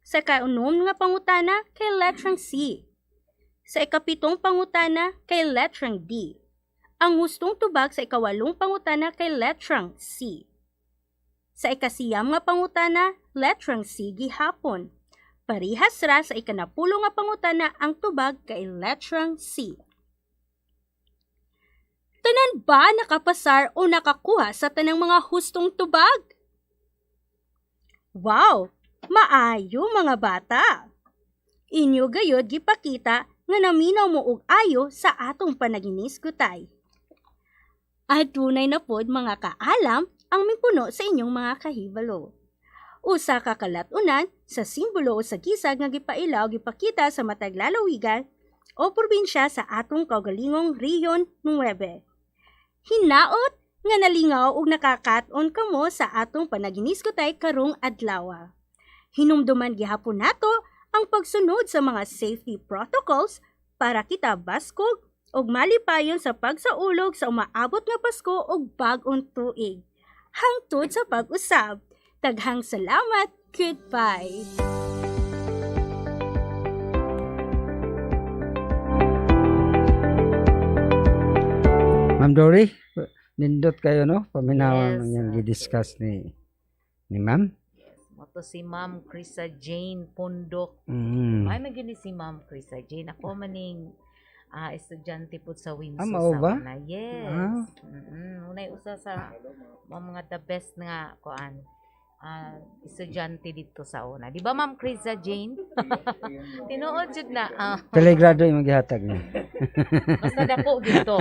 Sa ikaunom nga pangutana kay letrang C. Sa ikapitong pangutana kay letrang D. Ang hustong tubag sa ikawalong pangutana kay letrang C. Sa ikasiyam nga pangutana, letrang C gihapon. Parihas ra sa ikanapulo nga pangutana ang tubag kay letrang C. Tanan ba nakapasar o nakakuha sa tanang mga hustong tubag? Wow! Maayo mga bata! Inyo gayod gipakita nga naminaw mo og ayo sa atong panaginisgutay. At tunay na pod mga kaalam ang mipuno sa inyong mga kahibalo. Usa ka kalatunan sa simbolo o sa gisag nga gipailaw gipakita sa matag lalawigan o probinsya sa atong kaugalingong Rehiyon 9. Hinaot nga nalingaw ug nakakaton kamo sa atong panaginisgutay karong adlaw. Hinumduman gihapon nato ang pagsunod sa mga safety protocols para kita baskog ug malipayon sa pagsaulog sa umaabot nga Pasko ug bag-ong tuig. Hangtod sa pag-usab, Daghang salamat. Goodbye. Ma'am Dory, nindot kayo no? Paminawan Yes, yung i-discuss ni Ma'am. Moto si Ma'am Krisa Jane Pundok. Mm. Ay magini si Ma'am Krisa Jane. Ako maning estudyante po sa Winso mao sa ba? una. Yes. Ah. Unay usa sa mga the best nga kuan. Estudyante dito sa una. Di ba Ma'am Krisa Jane? Tinuod jud na. Telegrado yung maghihatag niya. Basta dako dito.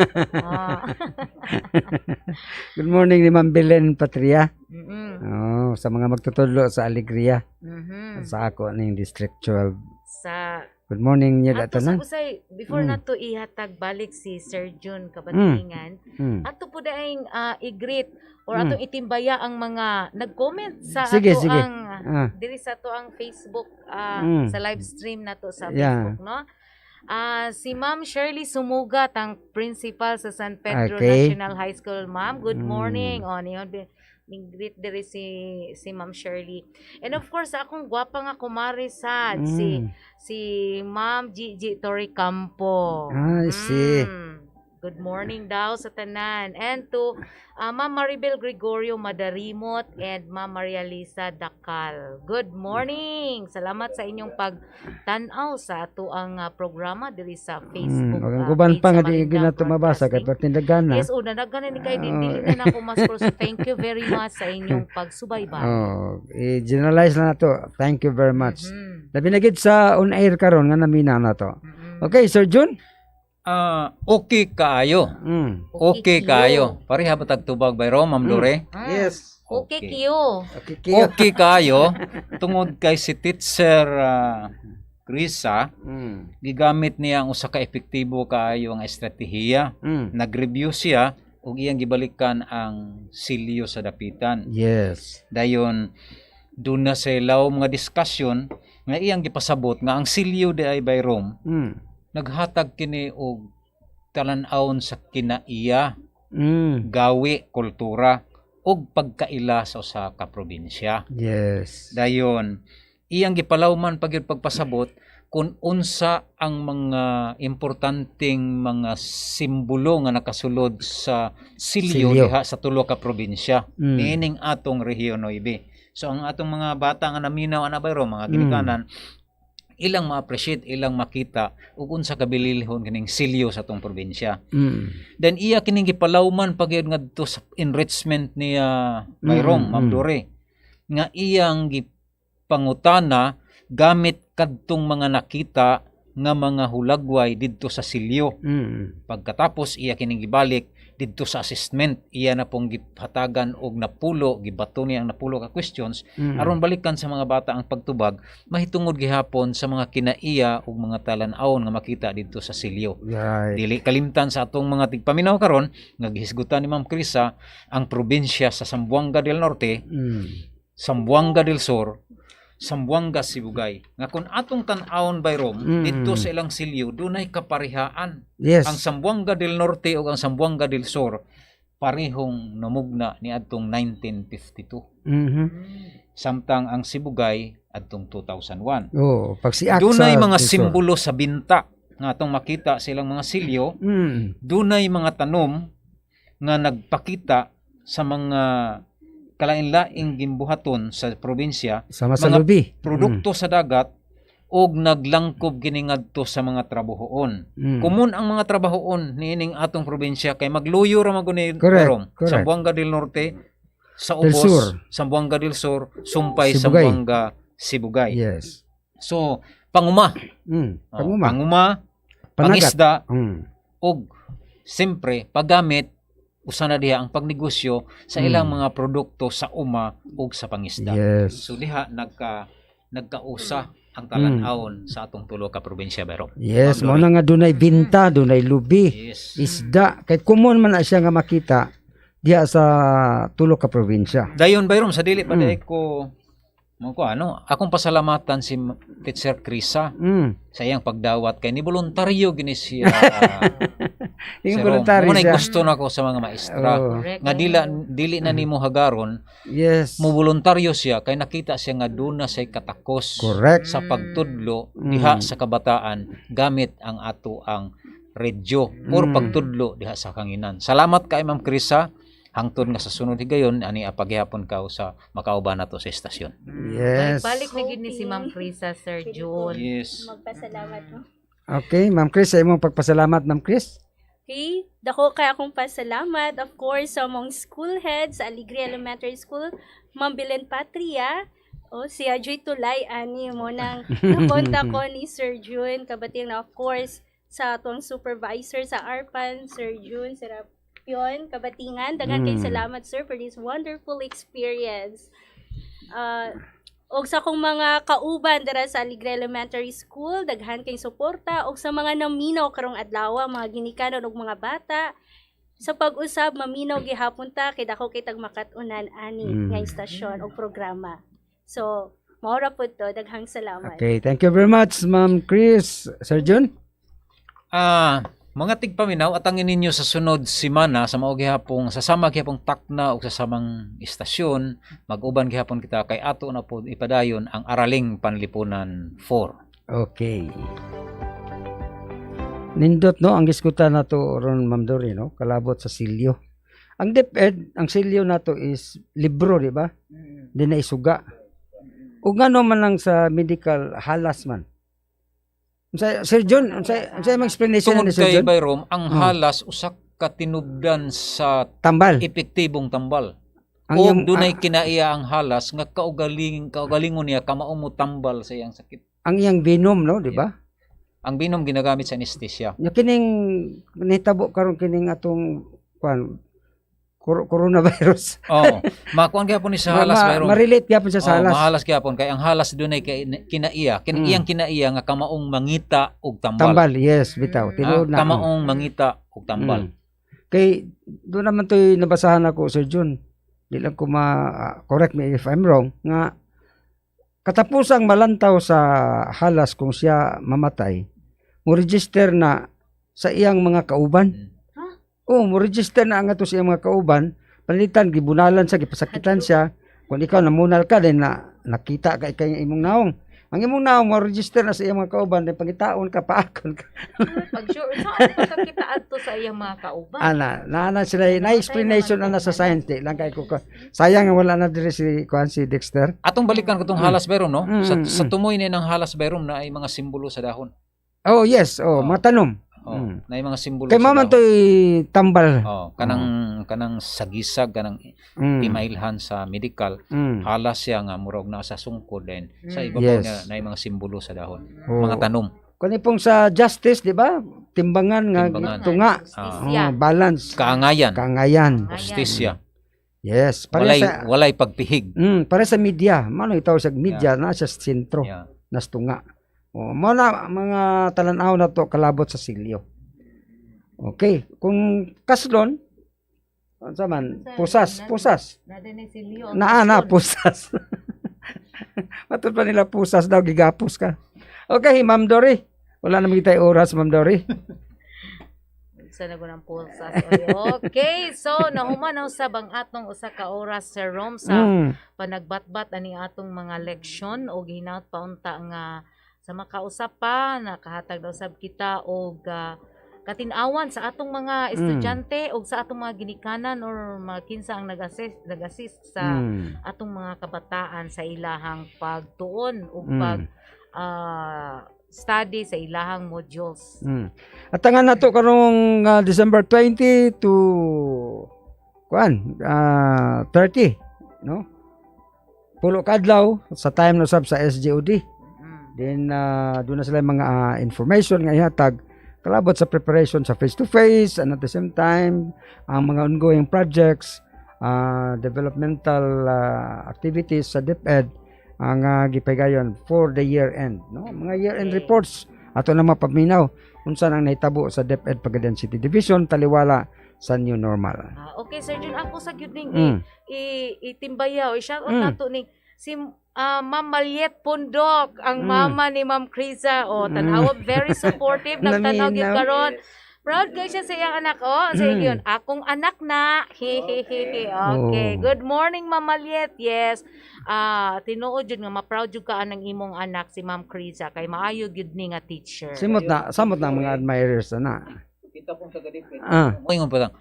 Good morning ni Ma'am Belen Patria. Mm-mm. Oh, sa mga magtutudlo sa Alegria. Mhm. Sa ako ning District 12. Sa Good morning niya ato tanan. sa usay before Mm. nato ihatag balik si Sir June Kabatingan. Mm. Ato po daing i-greet or atong itimbaya ang mga nag-comment sa Sige, ato sige. ang diri sa ato ang Facebook Mm. sa live stream nato sa Yeah. Facebook, no? Si Ma'am Shirley Sumugat, ang principal sa San Pedro Okay. National High School. Ma'am, good Mm. morning. O, niyon ning-greet diri si Ma'am Shirley. And of course, akong gwapa nga kumare sad Mm. si Ma'am Gigi Toricampo. I see. Good morning daw sa tanan. And to Ma'am Maribel Gregorio Madarimot and Ma'am Maria Lisa Dakal. Good morning. Salamat sa inyong pagtanaw sa ato ang programa diri sa Facebook. Ang guban page pa sa nga di Malindang na tumabasa kay Broadcasting. pertindagana. Yes, una nagganan ni kay dili na nako mas so thank you very much sa inyong pagsubaybay. Oh, i-generalize na to. Thank you very much. Mhm. Labi na gid sa on air karon nga namina na to. Mhm. Okay, Sir June? Okay kaayo. Mm. Okay kaayo. Pareha ba tagtubag bayro, Ma'am Lore? Yes. Okay, Okay. Kiyo. Okay, kiyo. Okay kaayo tungod kay si Teacher Krisa, gigamit niya ang usa ka epektibo kaayo nga estratehiya. Mm. Nag-review siya ug iyang gibalikan ang silyo sa dapitan. Yes. Dayon doon na sa ilaw mga diskusyon nga iyang gipasabot nga ang silyo di ay bayrom Mm. naghatag kini og talan-awon sa kinaiya, Mm. gawi, kultura ug pagkaila sa usa ka probinsya. Yes. Dayon iyang gipalawman pagyud pagpasabot kung unsa ang mga importanteng mga simbolo nga nakasulod sa silyo Silyo. diha sa tulo ka probinsya Mm. niining atong rehiyon 9. So ang atong mga bata nga naminaw ana bayro mga ginikanan ilang ma-appreciate, ilang makita ug unsa kabililhon kining silyo sa atong probinsya. Mm. Then iya kining gipalawman pagyud ngadto sa enrichment niya Mayrom, Ma'am Dore, nga iyang gipangutana gamit kadtong mga nakita nga mga hulagway didto sa silyo. Mm. Pagkatapos iya kining gibalik didto sa assessment, iya na pong gihatagan og napulo, gibato niya ang napulo ka questions Mm. aron balikan sa mga bata ang pagtubag mahitungod gihapon sa mga kinaiya ug mga talan-awon nga makita didto sa silyo. Right. Dili kalimtan sa atong mga tigpaminaw karon nga gihisgutan ni Ma'am Krisa ang probinsya sa Zamboanga del Norte, Mm. Zamboanga del Sur, Zamboanga Sibugay. Nga kung atong tan-awon bayrom didto sa ilang silyo dunay kaparihaan. Yes. Ang Zamboanga del Norte ug ang Zamboanga del Sur parehong namugna ni adtong 1952. Mhm. Samtang ang Sibugay adtong 2001. Oh, pagsiak Dunay sa mga Quezon. simbolo sa binta nga atong makita sa ilang mga silyo. Mm. Dunay mga tanom nga nagpakita sa mga kalain-laing gimbuhaton sa probinsya, Sama sa mga lubi. produkto sa dagat og naglangkob kini ngadto sa mga trabahoon. Mm. Kumun ang mga trabahoon niining atong probinsya kay magluyo ra maguni Correct, karon correct. sa Zamboanga del Norte, sa Del Ubos, Sur. Zamboanga del Sur, Sumpay, Sibugay. Zamboanga, Sibugay. Yes. So, panguma, Mm. oh, Panguma. panguma, Panagat. pangisda Mm. og siyempre paggamit usa na diha ang pagnegosyo sa ilang mga produkto sa uma ug sa pangisda. Yes. So diha nagkausa ang talan-awon sa atong tulo ka probinsya bayro. Yes, mo Ma'am na nga dunay binta, dunay lubi, Yes. isda. Kay common man na siya nga makita diya sa tulo ka probinsya. Dayon bayrom sa dili pa dai ko Akong pasalamatan si Teacher Krisa sa iyang pagdawat kay ni voluntaryo gini siya. Yung voluntary Muna siya. gusto nako sa mga maestra. Oh. Correct. Nga dili na nimo hagaron, Yes. mo voluntaryo siya kay nakita siya nga duna say katakos Correct. sa pagtudlo diha sa kabataan gamit ang ato ang radyo or pagtudlo diha sa kanginan. Salamat kay Ma'am Krisa. Hangtod nga sa sunod higayon ani apaghihapon ka sa makauban nato sa estasyon. Yes. Balik na gid ni si Ma'am Krisa, Sir June. Yes. Magpasalamat mo. Okay, Ma'am Chris, sa imong pagpasalamat, Ma'am Chris. Okay, dako kay akong pasalamat of course sa mong school head sa Alegria Elementary School, Ma'am Belen Patria. O si Joy Tulay ani mo nang napunta ko ni Sir June Kabatiang na of course sa atong supervisor sa ARPAN, Sir June Serapion Kabatingan. Daghang kay salamat sir for this wonderful experience. Og sa akong mga kauban dira sa Alegria Elementary School, daghan kay suporta og sa mga naminaw karong adlaw, mga ginikanon og mga bata. Sa pag-usab maminaw gihapon ta kay dako kay tag makatunan ani nga istasyon og programa. So, maura po to, daghang salamat. Okay, thank you very much, Ma'am Chris. Sir Jun? Mga tigpaminaw atangin ninyo sa sunod semana sa mao gihapon sasama gihapon takna ug sa samang istasyon mag-uban gihapon kita kay ato na po ipadayon ang Araling Panlipunan 4. Okay. Nindot no ang diskutan nato ron Ma'am Dory no kalabot sa silyo. Ang Deped, ang silyo nato is libro, di ba? Di na isuga. Ug ngano man lang sa medical halas man. Sir John, unsay imong explanation Tungod ni Sir kay John? Bayrom ang halas usa ka tinubdan sa Tambal. epektibong tambal. Ang O iyang dunay kinaiya ang halas nga kaugalingon niya kamao mo tambal sa iyang sakit. ang iyang venom no, di ba? Ang binom ginagamit sa anesthesia. Nya kining nitabo karon kining atong coronavirus. Oo. Makuan gyapon ni sa halas Bayrom. Ma-relate gyapon siya sa halas. Mahalas gyapon kay ang halas dunay kinaiya. Iyang kinaiya nga kamaong mangita og tambal. Tambal, yes, bitaw. Tinuod na. Kamaong mangita og tambal. Kay doon naman to'y nabasahan ako, Sir Jun. Di lang ko correct me if I'm wrong, nga katapusang malantaw sa halas kung siya mamatay, mo register na sa iyang mga kauban. Mo register na ang ato sa iyang mga kauban, palitan, gibunalan sa, gipasakitan siya, kung ikaw namunal ka, din na nakita ka ikay imong naong. Ang imong naong, mo register na sa iyang mga kauban, din pangitaon ka, paakon ka. Pag sure, saan pagkakita ato sa iyang mga kauban? Na sila, na explanation na sa science, di lang kay ko. Sayang wala na diri si Dexter. Atong balikan ko tong halas Bayrom no. Sa tumoy ni ng halas Bayrom na ay mga simbolo sa dahon. Oh, yes. Mga tanom. Na ay mga simbolo Kay sa maman dahon. to'y tambal. Kanang sagisag kanang timailhan sa medical. Halas siya nga murag na sa sungkod din. Sa iba Yes. na ay mga simbolo sa dahon. Oh. Mga tanom. Kani pong sa justice, di ba? Timbangan nga Timbangan. tunga. Justisya. Balance. Kaangayan. Kangayan. Justisya. Yes. Para sa Walay pagpihig. para sa media. Mano itaw sa media na sa sentro. Yeah. Nas tunga. Mo na mga talanaw na to kalabot sa silyo. Okay, kung kaslon sa man pusas. Pusas. Matud pa nila pusas daw gigapos ka. Okay, Ma'am Dory. Wala na magitay oras, Ma'am Dory. Sa nagunang pulsas. Okay, so nahuman sa bang atong usa ka oras Sir Rom sa panagbatbat ani atong mga leksyon o ginaut paunta nga sa makausap pa nakahatag daw sab kita og katin-awan sa atong mga estudyante o sa atong mga ginikanan or mga kinsa ang nag-assist sa atong mga kabataan sa ilahang pagtuon o study sa ilahang modules. At nga nato karong December 20 to 30, no? Pulo kadlaw sa time no sab sa SGOD. Then doon na sila mga information nga ihatag kalabot sa preparation sa face-to-face and at the same time ang mga ongoing projects, developmental activities sa Deped ang gipagayon for the year end, no? Mga year end reports ato na mapaminaw unsa ang nahitabo sa Deped Pagadian City Division taliwala sa new normal. Okay Sir Jun, ako sa gyud ning itimbayaw i-shout out nato ning si Ma'am Maliet Pundok, ang mama ni Ma'am Criza. O, tanaw, very supportive. Nagtanaw gyud Naminaw. karon. Proud kayo siya sa iyang anak. O, sa yun, akong anak na. Hehehe. Okay. Oh. Good morning, Ma'am Maliet. Yes. Tinuod jud nga ma-proud jud ka anang imong anak si Ma'am Criza kay maayo gyud ni nga teacher. Samot na ang mga admirers na. Kita pong taga-Deped. Moingon pa lang,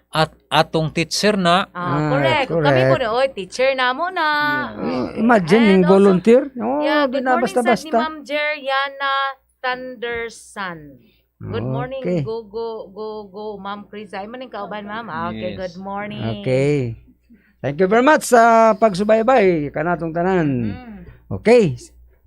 atong teacher na. Correct. Kami correct. mo na, oy, teacher na mo na. Imagine And yung also, volunteer. Oh, Yeah, di good na morning sa ni basta-basta. Ma'am Jeriana Thunderson. Good morning, Okay. go, Ma'am Chris. Ay maning kauban, Ma'am. Okay, Yes. good morning. Okay. Thank you very much sa pagsubaybay kanatong tanan. Okay.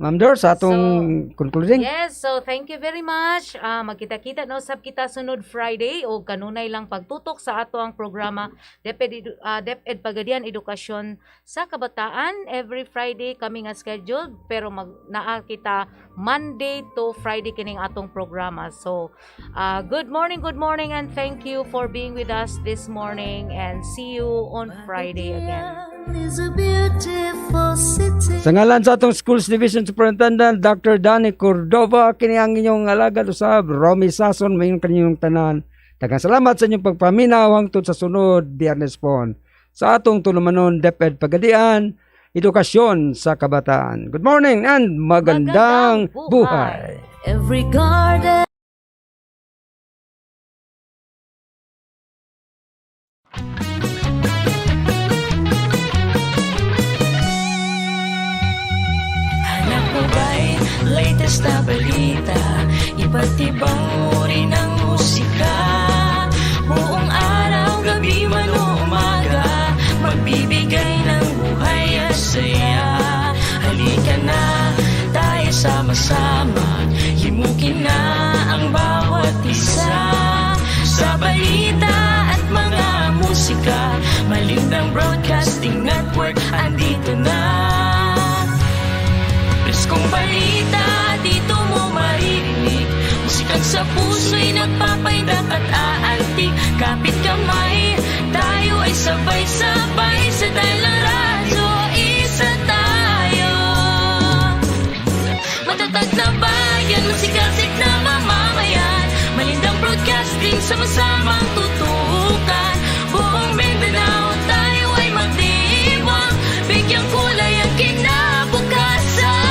Ma'am Dor, sa atong concluding. Yes, so thank you very much. Magkita-kita no sab kita sunod Friday o kanunay lang pagtutok sa ato ang programa Deped Pagadian Edukasyon sa Kabataan. Every Friday kami nga scheduled pero naa kita Monday to Friday kining atong programa. So, good morning and thank you for being with us this morning and see you on Friday again. Sa ngalan sa atong Schools Division Superintendent Dr. Danny Cordova, kini ang inyong alagad usab Romy Sason, mayong kanyang tanan. Daghang salamat sa inyong pagpaminaw hangtod sa sunod Biyernes pon sa atong tulumanon Deped Pagadian Edukasyon sa Kabataan. Good morning and magandang buhay. Every garden. Hanap mo ba'y latest na balita? Iba't ibang uri ng musika. Buong araw, gabi man o umaga, magbibigay ng buhay at saya. Halika na, tayo sama-sama, himukin na ang bawat isa. Sa balita at mga musika, Malindang Broadcasting Network, andito na. Preskong balita, dito mo maririnig. Musikang sa puso'y nagpapaindak at aantig. Kapit kamay, tayo ay sabay-sabay. Sa dalang radyo, isa tayo. Matatag na bayan, masigasig na mamamayan. Malindang Broadcasting, sama-samang tutukan. Buong Mindanao, tayo ay magdiwang. Bigyang kulay ang kinabukasan.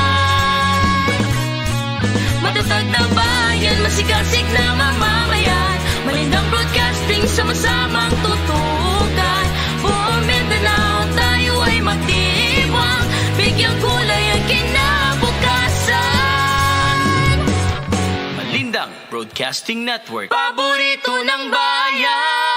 Matatag na bayan, masigasig na mamamayan. Malindang Broadcasting, sama-samang tutukan. Buong Mindanao, tayo ay magdiwang. Bigyang kulay ang kinabukasan. Malindang Broadcasting Network, paborito ng bayan.